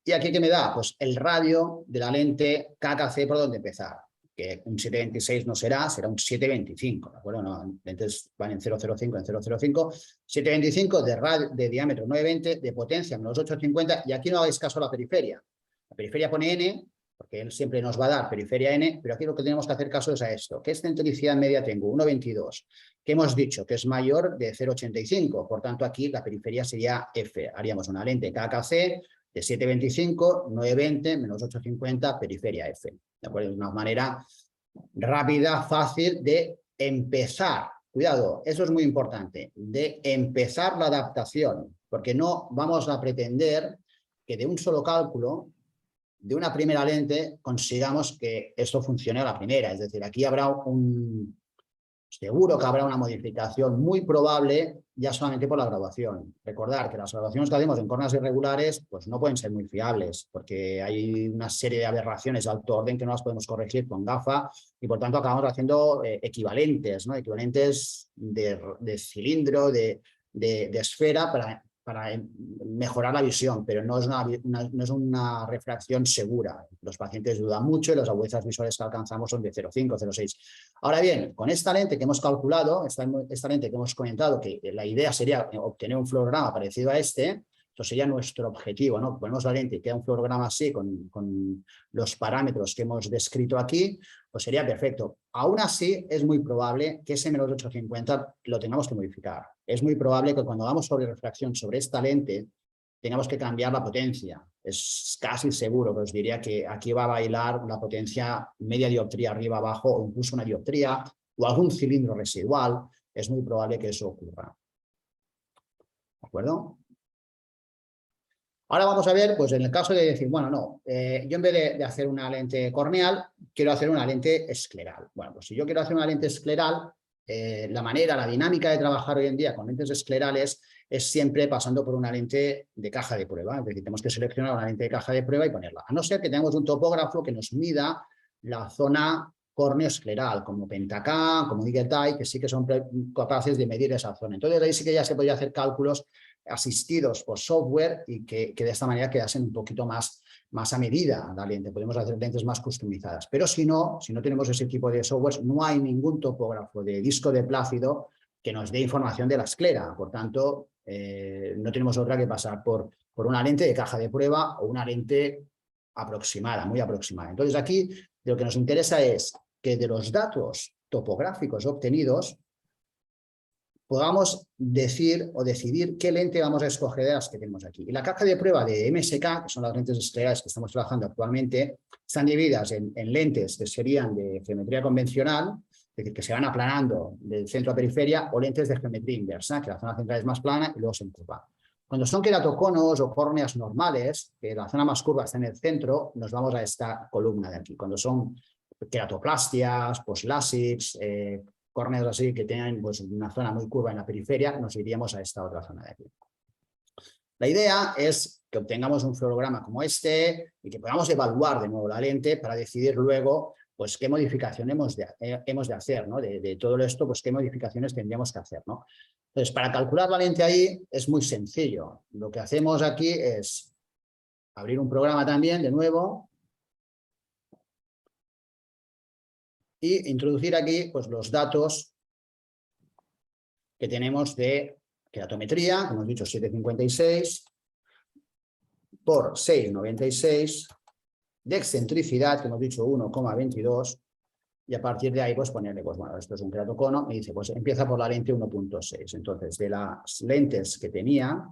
Speaker 1: ¿Y aquí qué me da? Pues el radio de la lente KKC por donde empezar, que un 7,26 no será, será un 7,25, ¿de acuerdo? No, lentes van en 0,05, en 0,05, 7,25 de diámetro 9,20, de potencia menos 8,50, y aquí no hagáis caso a la periferia. La periferia pone N, porque él siempre nos va a dar periferia N, pero aquí lo que tenemos que hacer caso es a esto. ¿Qué excentricidad media tengo? 1,22, que hemos dicho que es mayor de 0,85, por tanto aquí la periferia sería F. Haríamos una lente KKC de 7,25, 9,20, menos 8,50, periferia F. ¿De acuerdo? Es una manera rápida, fácil de empezar. Cuidado, eso es muy importante, de empezar la adaptación, porque no vamos a pretender que de un solo cálculo, de una primera lente, consigamos que esto funcione a la primera. Es decir, aquí habrá seguro que habrá una modificación muy probable ya solamente por la graduación. Recordar que las graduaciones que hacemos en córneas irregulares pues no pueden ser muy fiables porque hay una serie de aberraciones de alto orden que no las podemos corregir con gafa y por tanto acabamos haciendo equivalentes, ¿no? Equivalentes de cilindro, de esfera para mejorar la visión, pero no es una refracción segura. Los pacientes dudan mucho y las agudezas visuales que alcanzamos son de 0,5, 0,6. Ahora bien, con esta lente que hemos calculado, esta lente que hemos comentado, que la idea sería obtener un fluorograma parecido a este, esto sería nuestro objetivo, ¿no? Ponemos la lente y queda un fluorograma así con los parámetros que hemos descrito aquí, pues sería perfecto. Aún así, es muy probable que ese menos 850 lo tengamos que modificar. Es muy probable que cuando hagamos sobre refracción sobre esta lente, tengamos que cambiar la potencia. Es casi seguro que os diría que aquí va a bailar una potencia media dioptría arriba, abajo, o incluso una dioptría, o algún cilindro residual. Es muy probable que eso ocurra. ¿De acuerdo? Ahora vamos a ver, pues en el caso de decir, bueno, no, yo en vez de hacer una lente corneal, quiero hacer una lente escleral. Bueno, pues si yo quiero hacer una lente escleral, la dinámica de trabajar hoy en día con lentes esclerales es siempre pasando por una lente de caja de prueba. Es decir, tenemos que seleccionar una lente de caja de prueba y ponerla. A no ser que tengamos un topógrafo que nos mida la zona córneo-escleral, como Pentacam, como Digitai, que sí que son capaces de medir esa zona. Entonces ahí sí que ya se podría hacer cálculos asistidos por software y que de esta manera quedasen un poquito más a medida la lente. Podemos hacer lentes más customizadas. Pero si no tenemos ese tipo de software, no hay ningún topógrafo de disco de plácido que nos dé información de la esclera. Por tanto, no tenemos otra que pasar por una lente de caja de prueba o una lente aproximada, muy aproximada. Entonces aquí lo que nos interesa es que de los datos topográficos obtenidos podamos decir o decidir qué lente vamos a escoger de las que tenemos aquí. Y la caja de prueba de MSK, que son las lentes esclerales que estamos trabajando actualmente, están divididas en lentes que serían de geometría convencional, es decir, que se van aplanando del centro a periferia, o lentes de geometría inversa, que la zona central es más plana y luego se encurva. Cuando son queratoconos o córneas normales, que la zona más curva está en el centro, nos vamos a esta columna de aquí. Cuando son queratoplastias, post-LASIX, córneas así que tengan pues, una zona muy curva en la periferia, nos iríamos a esta otra zona de aquí. La idea es que obtengamos un fluorograma como este y que podamos evaluar de nuevo la lente para decidir luego pues, qué modificación hemos de hacer, ¿no? De todo esto, pues qué modificaciones tendríamos que hacer, ¿no? Entonces, para calcular la lente ahí es muy sencillo. Lo que hacemos aquí es abrir un programa también, de nuevo, y introducir aquí pues, los datos que tenemos de queratometría, que hemos dicho 7,56 por 6,96, de excentricidad, que hemos dicho 1,22, y a partir de ahí pues ponerle, pues bueno, esto es un queratocono, y dice, pues empieza por la lente 1,6. Entonces, de las lentes que tenía,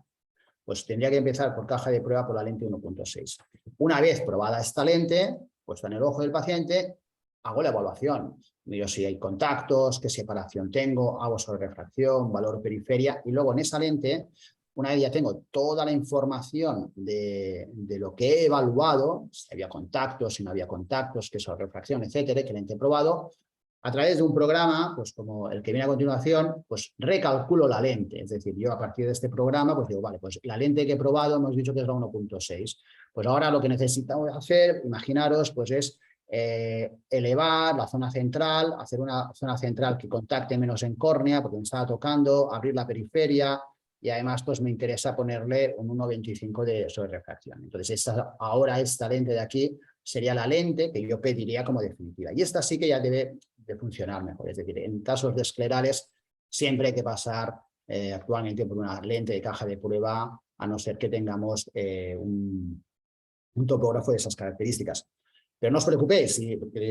Speaker 1: pues tendría que empezar por caja de prueba por la lente 1,6. Una vez probada esta lente, puesta en el ojo del paciente, hago la evaluación. Miro si hay contactos, qué separación tengo, hago sobre refracción, valor periferia, y luego en esa lente una vez ya tengo toda la información de lo que he evaluado, si había contactos, si no había contactos, qué es la refracción, etcétera, qué lente he probado, a través de un programa, pues como el que viene a continuación, pues recalculo la lente. Es decir, yo a partir de este programa, pues digo, vale, pues la lente que he probado hemos dicho que es la 1.6. Pues ahora lo que necesitamos hacer, imaginaros, pues es elevar la zona central, hacer una zona central que contacte menos en córnea, porque me estaba tocando, abrir la periferia, y además pues me interesa ponerle un 1.25 de sobrerefracción. Entonces ahora esta lente de aquí sería la lente que yo pediría como definitiva. Y esta sí que ya debe de funcionar mejor. Es decir, en casos de esclerales siempre hay que pasar actualmente por una lente de caja de prueba, a no ser que tengamos un topógrafo de esas características. Pero no os preocupéis,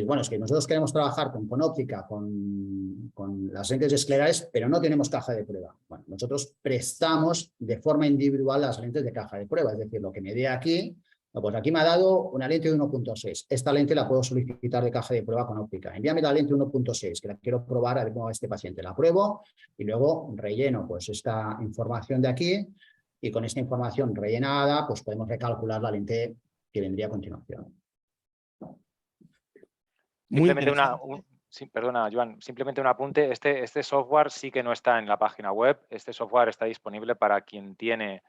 Speaker 1: bueno, es que nosotros queremos trabajar con óptica, con las lentes esclerales, pero no tenemos caja de prueba. Bueno, nosotros prestamos de forma individual las lentes de caja de prueba, es decir, lo que me dé aquí, pues aquí me ha dado una lente de 1.6. Esta lente la puedo solicitar de caja de prueba con óptica. Envíame la lente 1.6, que la quiero probar a ver cómo va este paciente. La pruebo y luego relleno pues esta información de aquí, y con esta información rellenada pues podemos recalcular la lente que vendría a continuación.
Speaker 2: Simplemente perdona, Joan, simplemente un apunte. Este software sí que no está en la página web. Este software está disponible para quien tiene,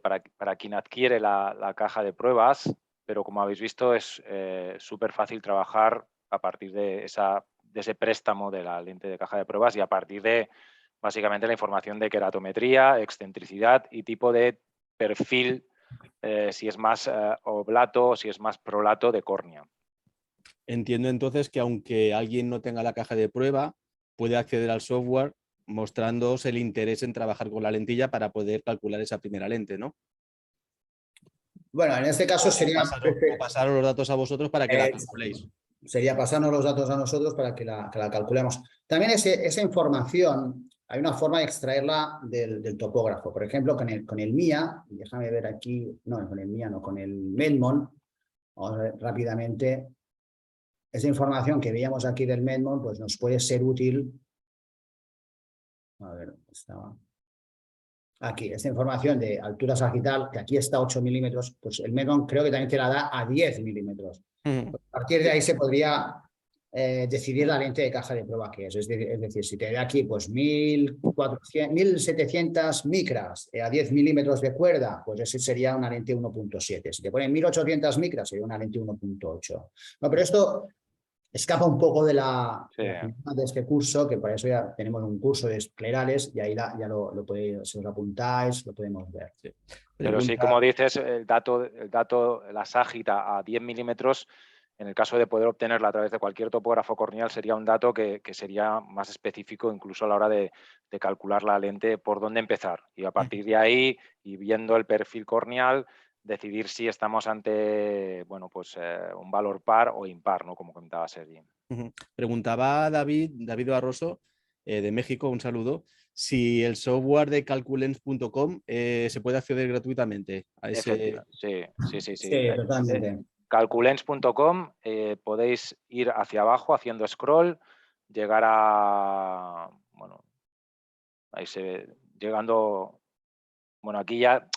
Speaker 2: para quien adquiere la caja de pruebas, pero como habéis visto es súper fácil trabajar a partir de ese préstamo de la lente de caja de pruebas y a partir de básicamente la información de queratometría, excentricidad y tipo de perfil, si es más oblato o si es más prolato de córnea.
Speaker 3: Entiendo entonces que aunque alguien no tenga la caja de prueba, puede acceder al software mostrándoos el interés en trabajar con la lentilla para poder calcular esa primera lente, ¿no?
Speaker 1: Bueno, en este caso sería
Speaker 3: pasaros los datos a vosotros para que la calculéis.
Speaker 1: Sería pasarnos los datos a nosotros para que la calculemos. También esa información, hay una forma de extraerla del topógrafo. Por ejemplo, con el MIA, déjame ver aquí, no, con el MIA no, con el Medmon, vamos a ver rápidamente. Esa información que veíamos aquí del Medmon, pues nos puede ser útil. A ver, estaba aquí, esta información de altura sagital, que aquí está 8 milímetros, pues el Medmon creo que también te la da a 10 milímetros. A partir de ahí se podría decidir la lente de caja de prueba que es. Es decir, si te da aquí pues 1700 micras a 10 milímetros de cuerda, pues ese sería una lente 1.7. Si te ponen 1800 micras, sería una lente 1.8. No, pero esto escapa un poco de de este curso, que para eso ya tenemos un curso de esclerales y ahí ya lo podéis, si os apuntáis, lo podemos ver.
Speaker 3: Sí.
Speaker 2: Pero sí, como dices, el dato, la ságita a 10 milímetros, en el caso de poder obtenerla a través de cualquier topógrafo corneal, sería un dato que sería más específico incluso a la hora de calcular la lente por dónde empezar. Y a partir de ahí, y viendo el perfil corneal, decidir si estamos ante un valor par o impar, ¿no? Como comentaba Sergi.
Speaker 3: Preguntaba David Barroso, de México, un saludo, si el software de calculens.com se puede acceder gratuitamente a ese...
Speaker 1: Sí, totalmente.
Speaker 2: Calculens.com, podéis ir hacia abajo haciendo scroll, llegar a... Bueno, ahí se ve, llegando... Bueno, aquí ya...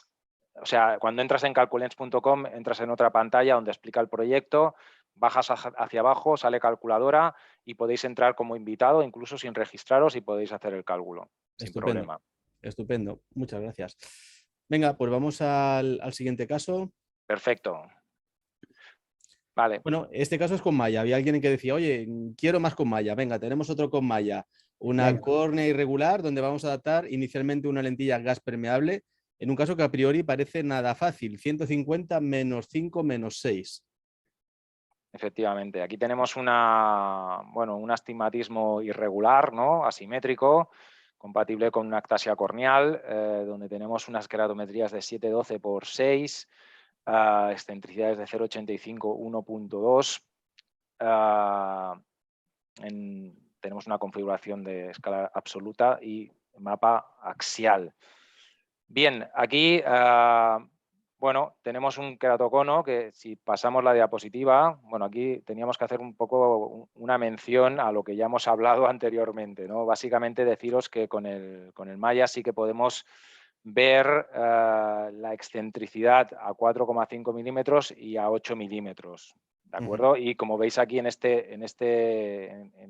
Speaker 2: O sea, cuando entras en calculens.com, entras en otra pantalla donde explica el proyecto, bajas hacia abajo, sale calculadora y podéis entrar como invitado, incluso sin registraros, y podéis hacer el cálculo sin problema.
Speaker 3: Estupendo, muchas gracias. Venga, pues vamos al siguiente caso.
Speaker 2: Perfecto. Vale.
Speaker 3: Bueno, este caso es con malla. Había alguien que decía, oye, quiero más con malla. Venga, tenemos otro con malla. Una córnea irregular donde vamos a adaptar inicialmente una lentilla gas permeable en un caso que a priori parece nada fácil, 150 menos 5 menos 6.
Speaker 2: Efectivamente, aquí tenemos un astigmatismo irregular, ¿no? Asimétrico, compatible con una ectasia corneal, donde tenemos unas queratometrías de 7,12 por 6, excentricidades de 0,85, 1.2. Tenemos una configuración de escala absoluta y mapa axial. Bien, aquí tenemos un queratocono que, si pasamos la diapositiva, aquí teníamos que hacer un poco una mención a lo que ya hemos hablado anteriormente, ¿no? Básicamente deciros que con el Maya sí que podemos ver la excentricidad a 4,5 milímetros y a 8 milímetros. ¿De acuerdo? Y como veis aquí en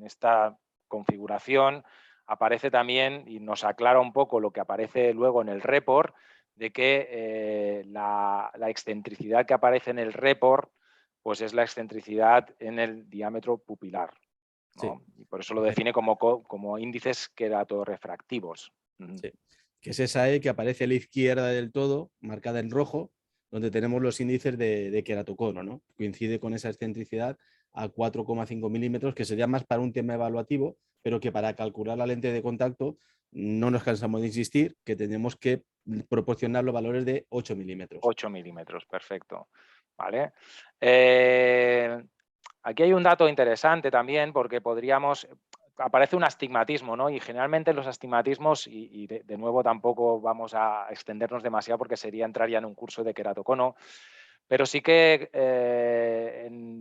Speaker 2: esta configuración aparece también y nos aclara un poco lo que aparece luego en el report de que la excentricidad que aparece en el report pues es la excentricidad en el diámetro pupilar, ¿no? Sí. Y por eso lo define como índices queratorefractivos.
Speaker 3: Sí. Que es esa E que aparece a la izquierda del todo, marcada en rojo, donde tenemos los índices de queratocono, ¿no? Coincide con esa excentricidad a 4,5 milímetros, que sería más para un tema evaluativo, pero que para calcular la lente de contacto no nos cansamos de insistir que tenemos que proporcionar los valores de 8 milímetros.
Speaker 2: 8 milímetros, perfecto. ¿Vale? Aquí hay un dato interesante también porque aparece un astigmatismo, ¿no? Y generalmente los astigmatismos, y de nuevo tampoco vamos a extendernos demasiado porque sería entrar ya en un curso de queratocono, pero sí que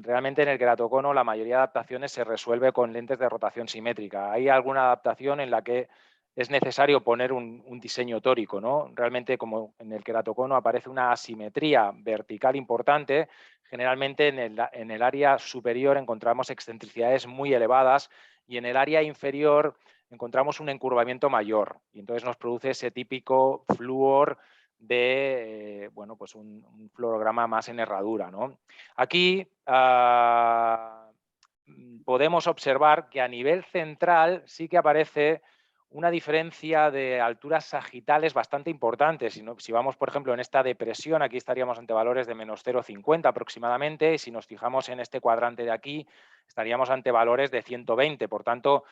Speaker 2: realmente en el queratocono la mayoría de adaptaciones se resuelve con lentes de rotación simétrica. Hay alguna adaptación en la que es necesario poner un diseño tórico, ¿no? Realmente, como en el queratocono aparece una asimetría vertical importante, generalmente en el área superior encontramos excentricidades muy elevadas y en el área inferior encontramos un encurvamiento mayor. Y entonces nos produce ese típico flúor de bueno, pues un fluorograma más en herradura, ¿no? Aquí podemos observar que a nivel central sí que aparece una diferencia de alturas sagitales bastante importante. Si vamos, por ejemplo, en esta depresión, aquí estaríamos ante valores de menos 0,50 aproximadamente, y si nos fijamos en este cuadrante de aquí, estaríamos ante valores de 120. Por tanto,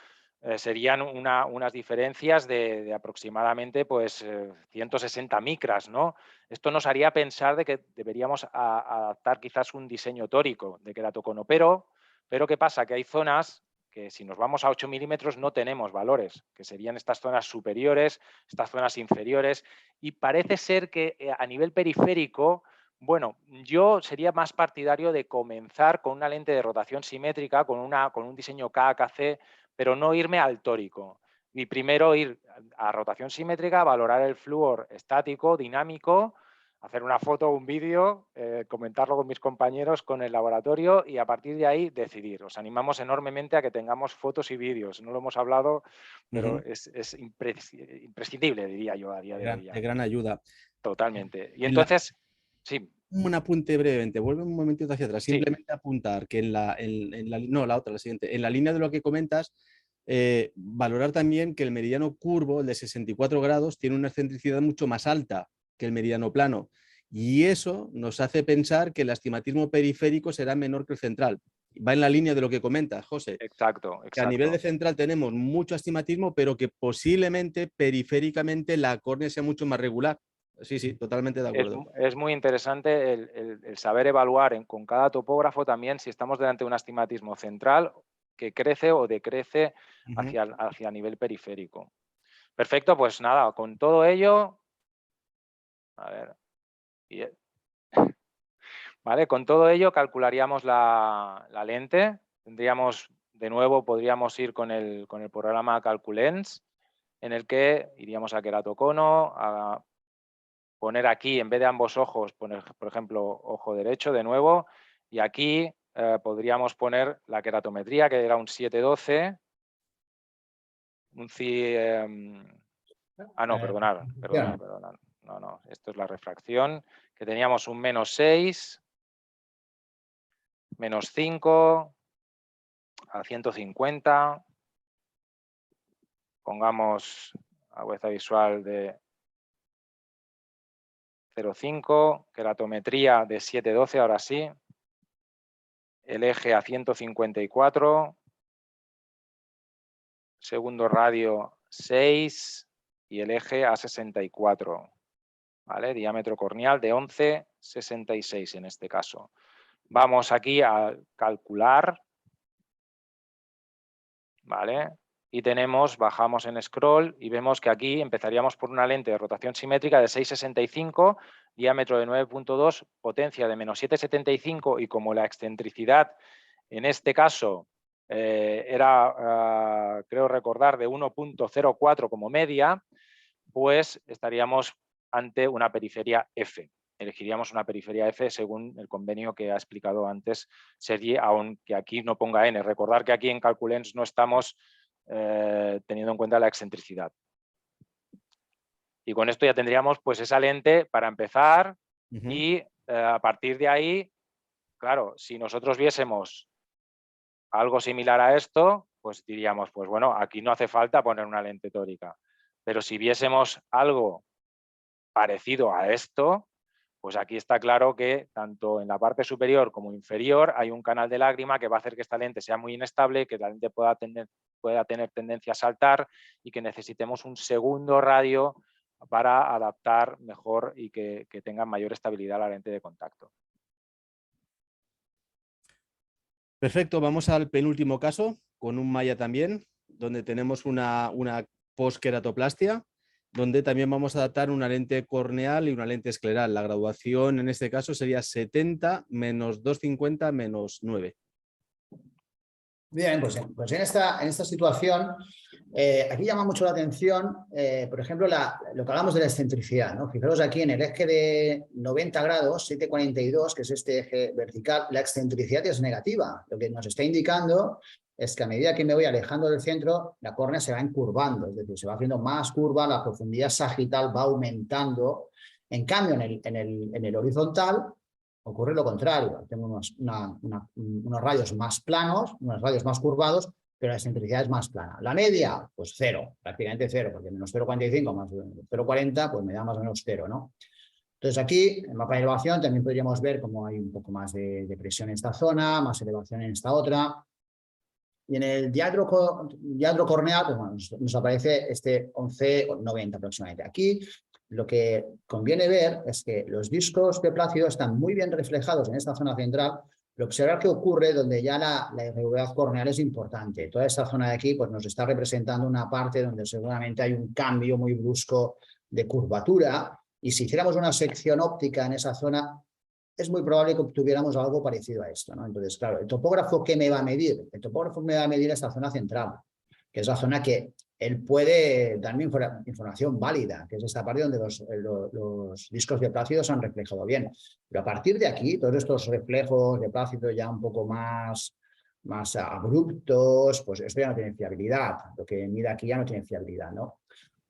Speaker 2: serían unas diferencias de aproximadamente pues, 160 micras, ¿no? Esto nos haría pensar de que deberíamos adaptar quizás un diseño tórico de queratocono, pero ¿qué pasa? Que hay zonas que si nos vamos a 8 milímetros no tenemos valores, que serían estas zonas superiores, estas zonas inferiores, y parece ser que a nivel periférico, bueno, yo sería más partidario de comenzar con una lente de rotación simétrica, con un diseño KKC, pero no irme al tórico. Y primero ir a rotación simétrica, valorar el flúor estático, dinámico, hacer una foto o un vídeo, comentarlo con mis compañeros, con el laboratorio, y a partir de ahí decidir. Os animamos enormemente a que tengamos fotos y vídeos. No lo hemos hablado, pero es imprescindible, diría yo, a día de hoy.
Speaker 3: De gran ayuda.
Speaker 2: Totalmente. Y entonces, sí.
Speaker 3: Un apunte brevemente, vuelve un momentito hacia atrás. Simplemente
Speaker 2: sí.
Speaker 3: Apuntar que la siguiente. En la línea de lo que comentas, valorar también que el meridiano curvo, el de 64 grados, tiene una excentricidad mucho más alta que el meridiano plano. Y eso nos hace pensar que el astigmatismo periférico será menor que el central. Va en la línea de lo que comentas, José.
Speaker 2: Exacto.
Speaker 3: Que a nivel de central tenemos mucho astigmatismo, pero que posiblemente periféricamente la córnea sea mucho más regular. Sí, totalmente de acuerdo.
Speaker 2: Es muy interesante el saber evaluar con cada topógrafo también si estamos delante de un astigmatismo central que crece o decrece hacia nivel periférico. Perfecto, pues nada, con todo ello, a ver, ¿vale? Con todo ello calcularíamos la lente. Tendríamos, de nuevo, podríamos ir con el programa Calculens, en el que iríamos a queratocono, a poner aquí, en vez de ambos ojos, poner, por ejemplo, ojo derecho de nuevo, y aquí podríamos poner la queratometría, que era un 712, perdonad. No, esto es la refracción, que teníamos un -6, -5, a 150, pongamos agudeza visual de 0,5, queratometría de 712, ahora sí, el eje a 154, segundo radio 6 y el eje a 64, ¿vale? Diámetro corneal de 11,66 en este caso. Vamos aquí a calcular, ¿vale? Y bajamos en scroll y vemos que aquí empezaríamos por una lente de rotación simétrica de 6,65, diámetro de 9,2, potencia de -7,75, y como la excentricidad en este caso era, creo recordar, de 1,04 como media, pues estaríamos ante una periferia F. Elegiríamos una periferia F según el convenio que ha explicado antes Sergi, aunque aquí no ponga N. Recordar que aquí en Calculens no estamos teniendo en cuenta la excentricidad. Y con esto ya tendríamos pues esa lente para empezar y a partir de ahí, claro, si nosotros viésemos algo similar a esto, pues diríamos, pues bueno, aquí no hace falta poner una lente tórica. Pero si viésemos algo parecido a esto, pues aquí está claro que tanto en la parte superior como inferior hay un canal de lágrima que va a hacer que esta lente sea muy inestable, que la lente pueda tener tendencia a saltar y que necesitemos un segundo radio para adaptar mejor y que tenga mayor estabilidad la lente de contacto.
Speaker 3: Perfecto, vamos al penúltimo caso, con un Maya también, donde tenemos una posqueratoplastia, donde también vamos a adaptar una lente corneal y una lente escleral. La graduación en este caso sería 70 menos 250 menos 9.
Speaker 1: Bien, pues en esta situación, aquí llama mucho la atención, por ejemplo, lo que hablamos de la excentricidad, ¿no? Fijaros aquí en el eje de 90 grados, 7,42, que es este eje vertical, la excentricidad es negativa. Lo que nos está indicando es que a medida que me voy alejando del centro, la córnea se va encurvando, es decir, se va haciendo más curva, la profundidad sagital va aumentando. En cambio, en el horizontal, ocurre lo contrario, tengo unos radios más planos, unos radios más curvados, pero la excentricidad es más plana. La media, pues cero, prácticamente cero, porque menos 0,45 más 0,40, pues me da más o menos cero, ¿no? Entonces aquí, en el mapa de elevación, también podríamos ver cómo hay un poco más de presión en esta zona, más elevación en esta otra. Y en el diadro corneal, pues bueno, nos aparece este 11,90 aproximadamente. Aquí lo que conviene ver es que los discos de plácido están muy bien reflejados en esta zona central, pero observar qué ocurre donde ya la irregularidad corneal es importante. Toda esta zona de aquí pues, nos está representando una parte donde seguramente hay un cambio muy brusco de curvatura, y si hiciéramos una sección óptica en esa zona, es muy probable que obtuviéramos algo parecido a esto, ¿no? Entonces, claro, ¿el topógrafo qué me va a medir? El topógrafo me va a medir esta zona central, que es la zona que él puede darme información válida, que es esta parte donde los discos de plácido se han reflejado bien. Pero a partir de aquí, todos estos reflejos de plácido ya un poco más abruptos, pues esto ya no tiene fiabilidad. Lo que mira aquí ya no tiene fiabilidad, ¿no?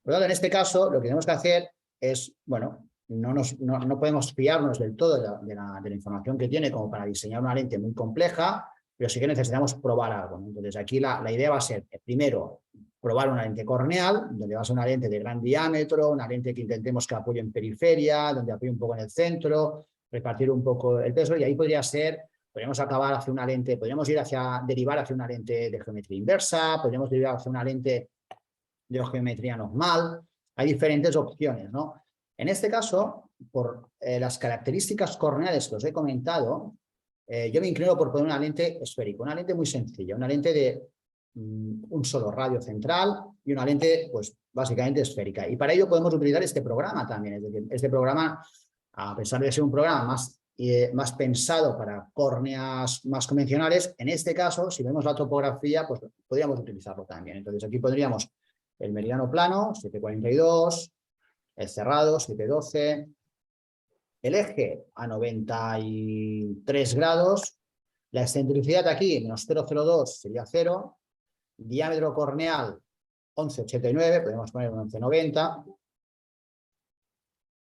Speaker 1: Por lo tanto, en este caso, lo que tenemos que hacer es, bueno, no podemos fiarnos del todo de la información que tiene como para diseñar una lente muy compleja, pero sí que necesitamos probar algo, ¿no? Entonces, aquí la idea va a ser, primero, probar una lente corneal, donde va a ser una lente de gran diámetro, una lente que intentemos que apoye en periferia, donde apoye un poco en el centro, repartir un poco el peso, y ahí podríamos acabar hacia una lente, podríamos derivar hacia una lente de geometría inversa, podríamos derivar hacia una lente de geometría normal. Hay diferentes opciones, ¿no? En este caso, por las características corneales que os he comentado, yo me inclino por poner una lente esférica, una lente muy sencilla, una lente de un solo radio central y una lente, pues, básicamente esférica. Y para ello podemos utilizar este programa también. Es decir, este programa, a pesar de ser un programa más pensado para córneas más convencionales, en este caso, si vemos la topografía, pues podríamos utilizarlo también. Entonces, aquí podríamos el meridiano plano, 7,42, el cerrado, 7,12, el eje a 93 grados, la excentricidad aquí, menos 0,02 sería 0, diámetro corneal 11,89, podemos poner un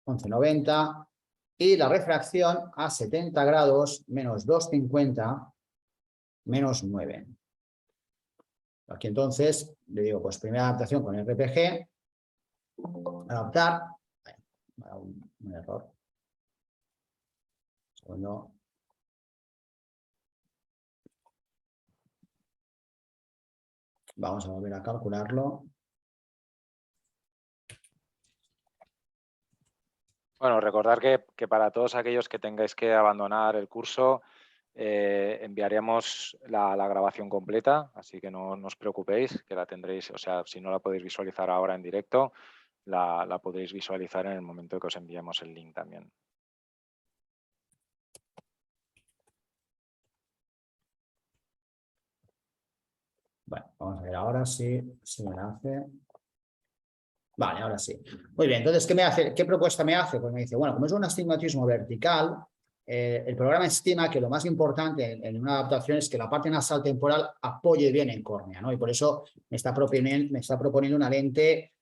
Speaker 1: 11,90, y la refracción a 70 grados, menos 2,50, menos 9. Aquí entonces le digo, pues primera adaptación con RPG, adaptar, un error. Segundo. Vamos a volver a calcularlo.
Speaker 2: Bueno, recordar que para todos aquellos que tengáis que abandonar el curso, enviaremos la grabación completa, así que no os preocupéis, que la tendréis, o sea, si no la podéis visualizar ahora en directo, la podréis visualizar en el momento que os enviemos el link también.
Speaker 1: Bueno, vamos a ver ahora si me la hace. Vale, ahora sí. Muy bien, entonces, ¿qué propuesta me hace? Pues me dice, bueno, como es un astigmatismo vertical, el programa estima que lo más importante en una adaptación es que la parte nasal temporal apoye bien en córnea, ¿no? Y por eso me está proponiendo una lente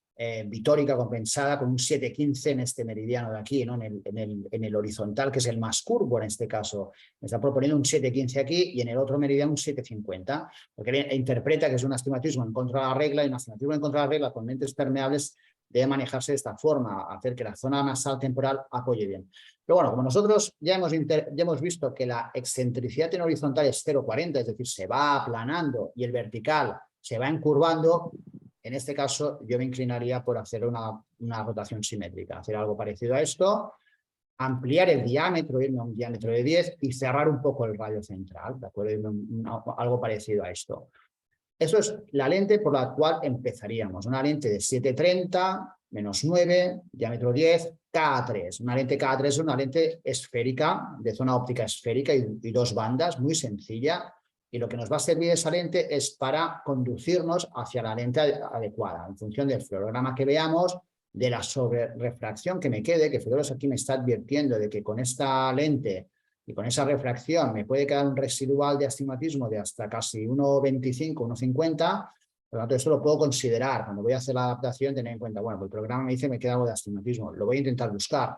Speaker 1: vitórica compensada con un 7,15 en este meridiano de aquí, ¿no? En el horizontal, que es el más curvo en este caso. Me está proponiendo un 7,15 aquí y en el otro meridiano un 7,50, porque él interpreta que es un astigmatismo en contra de la regla y un astigmatismo en contra de la regla con lentes permeables debe manejarse de esta forma, hacer que la zona nasal temporal apoye bien. Pero bueno, como nosotros ya hemos visto que la excentricidad en horizontal es 0,40, es decir, se va aplanando y el vertical se va encurvando, en este caso yo me inclinaría por hacer una rotación simétrica, hacer algo parecido a esto, ampliar el diámetro, irme a un diámetro de 10 y cerrar un poco el radio central, ¿de acuerdo? Algo parecido a esto. Eso es la lente por la cual empezaríamos. Una lente de 730, menos 9, diámetro 10, K3. Una lente K3 es una lente esférica, de zona óptica esférica y dos bandas, muy sencilla. Y lo que nos va a servir esa lente es para conducirnos hacia la lente adecuada, en función del fluorograma que veamos, de la sobrerefracción que me quede, que Figueros aquí me está advirtiendo de que con esta lente y con esa refracción me puede quedar un residual de astigmatismo de hasta casi 1,25, 1,50, por lo tanto esto lo puedo considerar. Cuando voy a hacer la adaptación, tener en cuenta, bueno, pues el programa me dice que me queda algo de astigmatismo, lo voy a intentar buscar.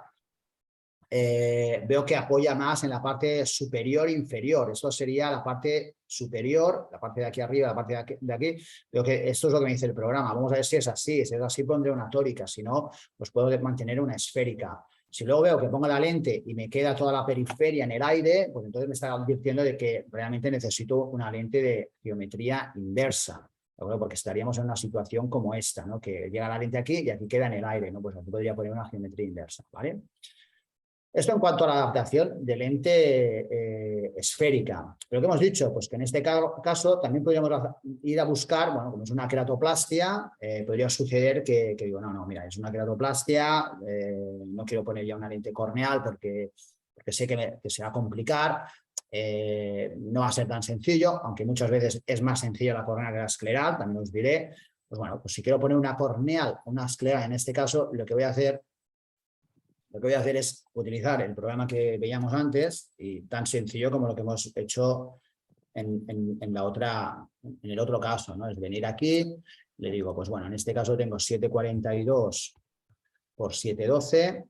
Speaker 1: Veo que apoya más en la parte superior e inferior, esto sería la parte superior, la parte de aquí arriba, la parte de aquí, veo que esto es lo que me dice el programa. Vamos a ver si es así pondré una tórica, si no, pues puedo mantener una esférica. Si luego veo que pongo la lente y me queda toda la periferia en el aire, pues entonces me está advirtiendo de que realmente necesito una lente de geometría inversa, ¿no? Porque estaríamos en una situación como esta, ¿no? Que llega la lente aquí y aquí queda en el aire, ¿no? Pues aquí podría poner una geometría inversa, ¿vale? Esto en cuanto a la adaptación de lente esférica. Pero ¿qué hemos dicho? Pues que en este caso también podríamos ir a buscar, bueno, como es una queratoplastia, podría suceder que digo, no, mira, es una queratoplastia, no quiero poner ya una lente corneal porque sé que se va a complicar, no va a ser tan sencillo, aunque muchas veces es más sencillo la corneal que la escleral, también os diré. Pues bueno, pues si quiero poner una corneal, una escleral en este caso, lo que voy a hacer es utilizar el programa que veíamos antes y tan sencillo como lo que hemos hecho en el otro caso, ¿no? Es venir aquí, le digo, pues bueno, en este caso tengo 742 por 712,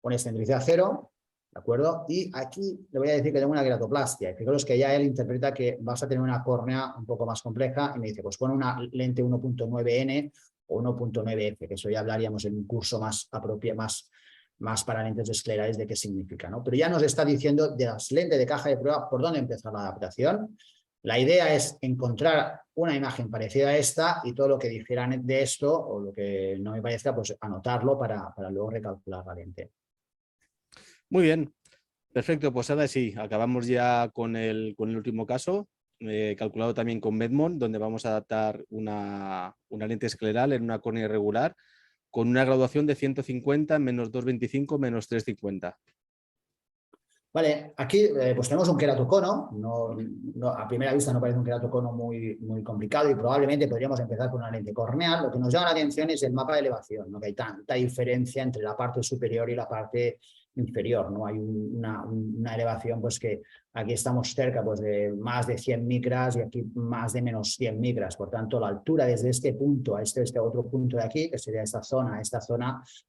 Speaker 1: con excentricidad 0, ¿de acuerdo? Y aquí le voy a decir que tengo una queratoplastia. Y fijaros que ya él interpreta que vas a tener una córnea un poco más compleja y me dice, pues pon una lente 1.9N o 1.9F, que eso ya hablaríamos en un curso más para lentes esclerales de qué significa, ¿no? Pero ya nos está diciendo de las lentes de caja de prueba por dónde empezar la adaptación. La idea es encontrar una imagen parecida a esta y todo lo que difieran de esto o lo que no me parezca, pues anotarlo para luego recalcular la lente.
Speaker 3: Muy bien, perfecto. Pues ahora sí, acabamos ya con el último caso, calculado también con Medmon, donde vamos a adaptar una lente escleral en una córnea irregular con una graduación de 150, menos 225, menos 350.
Speaker 1: Vale, aquí pues tenemos un queratocono, a primera vista no parece un queratocono muy complicado y probablemente podríamos empezar con una lente corneal. Lo que nos llama la atención es el mapa de elevación, ¿no? Que hay tanta diferencia entre la parte superior y la parte inferior, ¿no? Hay una elevación pues que aquí estamos cerca pues de más de 100 micras y aquí más de menos 100 micras, por tanto la altura desde este punto a este otro punto de aquí, que sería esta zona,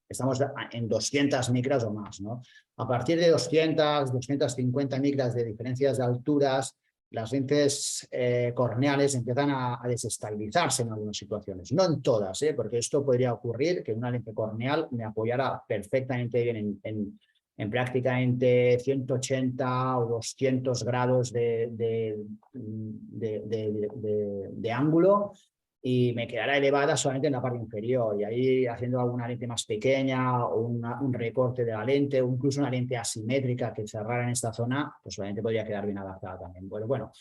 Speaker 1: estamos en 200 micras o más, ¿no? A partir de 200, 250 micras de diferencias de alturas, las lentes corneales empiezan a desestabilizarse en algunas situaciones. No en todas, porque esto podría ocurrir que una lente corneal me apoyara perfectamente bien en prácticamente 180 o 200 grados de ángulo y me quedará elevada solamente en la parte inferior y ahí haciendo alguna lente más pequeña o un recorte de la lente o incluso una lente asimétrica que cerrara en esta zona, pues solamente podría quedar bien adaptada también. Bueno,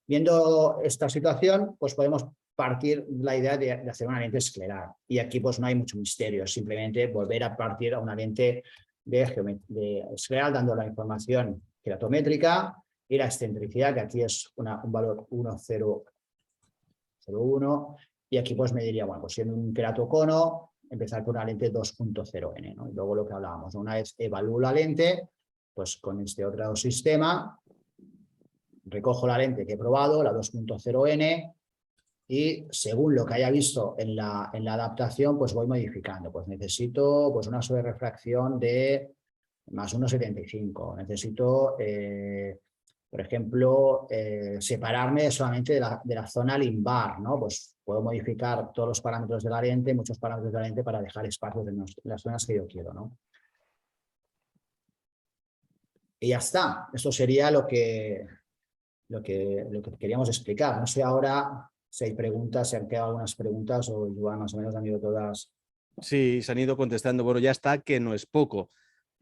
Speaker 1: viendo esta situación, pues podemos partir la idea de hacer una lente escleral y aquí pues no hay mucho misterio, es simplemente volver a partir a una lente de escleral dando la información queratométrica y la excentricidad, que aquí es un valor 1,001 y aquí pues me diría, bueno, pues siendo un queratocono, empezar por una lente 2.0N, ¿no? Y luego lo que hablábamos, una vez evalúo la lente, pues con este otro sistema, recojo la lente que he probado, la 2.0N, y según lo que haya visto en la adaptación, pues voy modificando. Pues necesito pues una sobrerefracción de más 1,75. Necesito, por ejemplo, separarme solamente de la zona limbar, ¿no? Pues puedo modificar todos los parámetros de la lente, muchos parámetros de la lente para dejar espacios en las zonas que yo quiero, ¿no? Y ya está. Esto sería lo que queríamos explicar. No sé ahora si hay preguntas, si han quedado algunas preguntas o igual más o menos han ido todas.
Speaker 3: Sí, se han ido contestando. Bueno, ya está, que no es poco,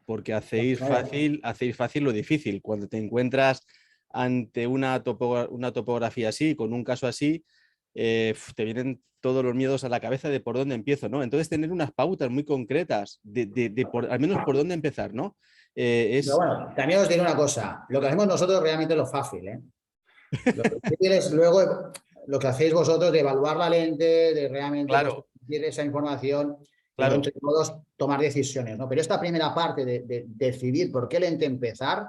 Speaker 3: porque hacéis fácil lo difícil. Cuando te encuentras ante una topografía así, con un caso así, te vienen todos los miedos a la cabeza de por dónde empiezo, ¿no? Entonces, tener unas pautas muy concretas al menos por dónde empezar, ¿no?
Speaker 1: Pero bueno, también os diré una cosa. Lo que hacemos nosotros realmente es lo fácil, ¿eh? Lo que es luego lo que hacéis vosotros de evaluar la lente, de realmente pues,
Speaker 3: Claro,
Speaker 1: esa información y luego
Speaker 3: claro.
Speaker 1: entre todos tomar decisiones, ¿no? Pero esta primera parte de decidir por qué lente empezar,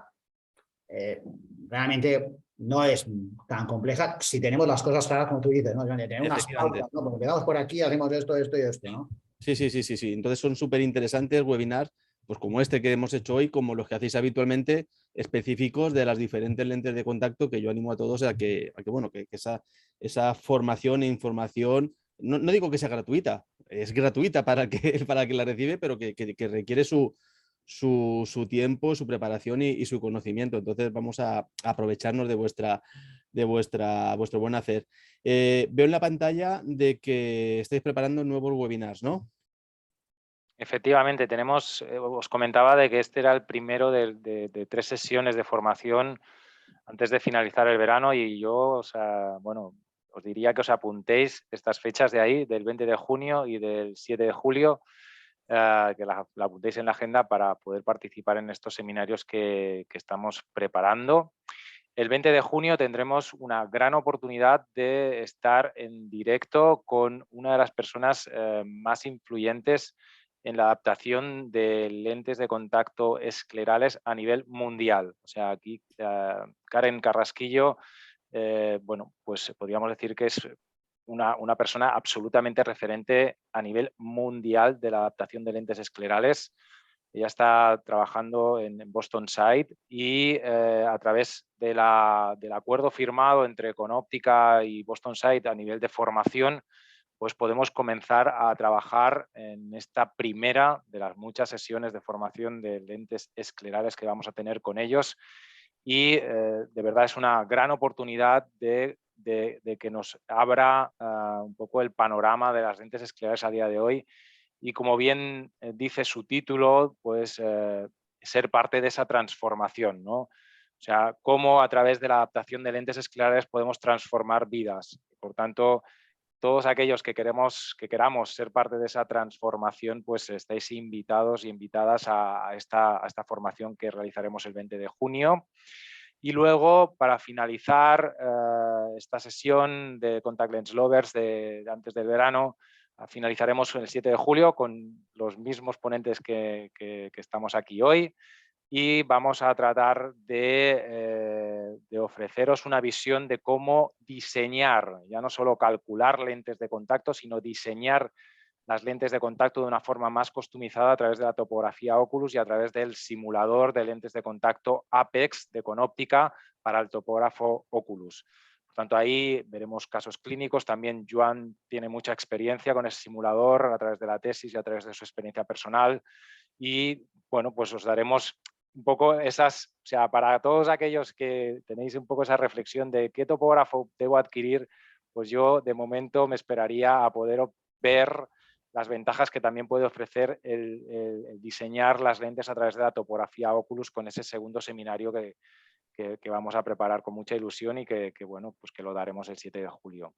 Speaker 1: realmente no es tan compleja si tenemos las cosas claras como tú dices, ¿no? De tener unas
Speaker 3: Efectivamente.
Speaker 1: pautas, ¿no? Porque quedamos por aquí, hacemos esto, esto y esto, ¿no?
Speaker 3: Sí. Entonces son súper interesantes webinars, pues como este que hemos hecho hoy, como los que hacéis habitualmente, específicos de las diferentes lentes de contacto, que yo animo a todos bueno, que esa formación e información, no digo que sea gratuita, es gratuita para el que, para el que la recibe, pero que requiere su tiempo, su preparación y su conocimiento. Entonces vamos a aprovecharnos de vuestro buen hacer. Veo en la pantalla de que estáis preparando nuevos webinars, ¿no?
Speaker 2: Efectivamente, os comentaba de que este era el primero de 3 sesiones de formación antes de finalizar el verano y yo, o sea, bueno, os diría que os apuntéis estas fechas de ahí, del 20 de junio y del 7 de julio, que la apuntéis en la agenda para poder participar en estos seminarios que estamos preparando. El 20 de junio tendremos una gran oportunidad de estar en directo con una de las personas más influyentes en la adaptación de lentes de contacto esclerales a nivel mundial. O sea, aquí Karen Carrasquillo, bueno, pues podríamos decir que es una persona absolutamente referente a nivel mundial de la adaptación de lentes esclerales. Ella está trabajando en Boston Site y a través del acuerdo firmado entre Econóptica y Boston Site a nivel de formación, pues podemos comenzar a trabajar en esta primera de las muchas sesiones de formación de lentes esclerales que vamos a tener con ellos. Y de verdad es una gran oportunidad de que nos abra un poco el panorama de las lentes esclerales a día de hoy. Y como bien dice su título, pues ser parte de esa transformación, ¿no? O sea, cómo a través de la adaptación de lentes esclerales podemos transformar vidas. Por tanto, todos aquellos que queramos ser parte de esa transformación, pues estáis invitados y invitadas a esta formación que realizaremos el 20 de junio. Y luego, para finalizar esta sesión de Contact Lens Lovers antes del verano, finalizaremos el 7 de julio con los mismos ponentes que estamos aquí hoy y vamos a tratar de ofreceros una visión de cómo diseñar, ya no solo calcular lentes de contacto, sino diseñar las lentes de contacto de una forma más customizada a través de la topografía Oculus y a través del simulador de lentes de contacto Apex de Econóptica para el topógrafo Oculus. Por tanto, ahí veremos casos clínicos. También Joan tiene mucha experiencia con ese simulador a través de la tesis y a través de su experiencia personal. Y bueno, pues os daremos un poco esas, o sea, para todos aquellos que tenéis un poco esa reflexión de qué topógrafo debo adquirir, pues yo de momento me esperaría a poder ver las ventajas que también puede ofrecer el diseñar las lentes a través de la topografía Oculus con ese segundo seminario que vamos a preparar con mucha ilusión y que bueno, pues que lo daremos el 7 de julio.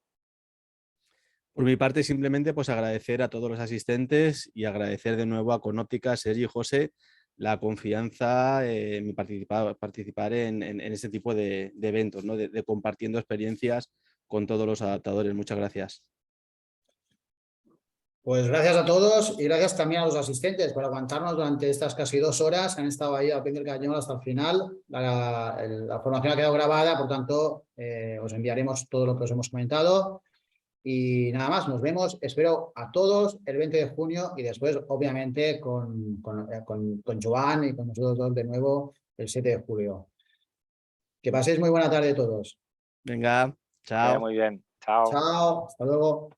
Speaker 3: Por mi parte, simplemente pues agradecer a todos los asistentes y agradecer de nuevo a Conóptica, Sergi y José, la confianza en participar en este tipo de eventos, ¿no? de compartiendo experiencias con todos los adaptadores. Muchas gracias.
Speaker 1: Pues gracias a todos y gracias también a los asistentes por aguantarnos durante estas casi 2 horas. Han estado ahí al pie del cañón hasta el final. La formación ha quedado grabada, por tanto, os enviaremos todo lo que os hemos comentado. Y nada más, nos vemos. Espero a todos el 20 de junio y después, obviamente, con Joan y con nosotros dos de nuevo el 7 de julio. Que paséis muy buena tarde todos.
Speaker 3: Venga,
Speaker 2: Que vaya
Speaker 3: chao.
Speaker 2: muy bien. Chao.
Speaker 1: Chao, hasta luego.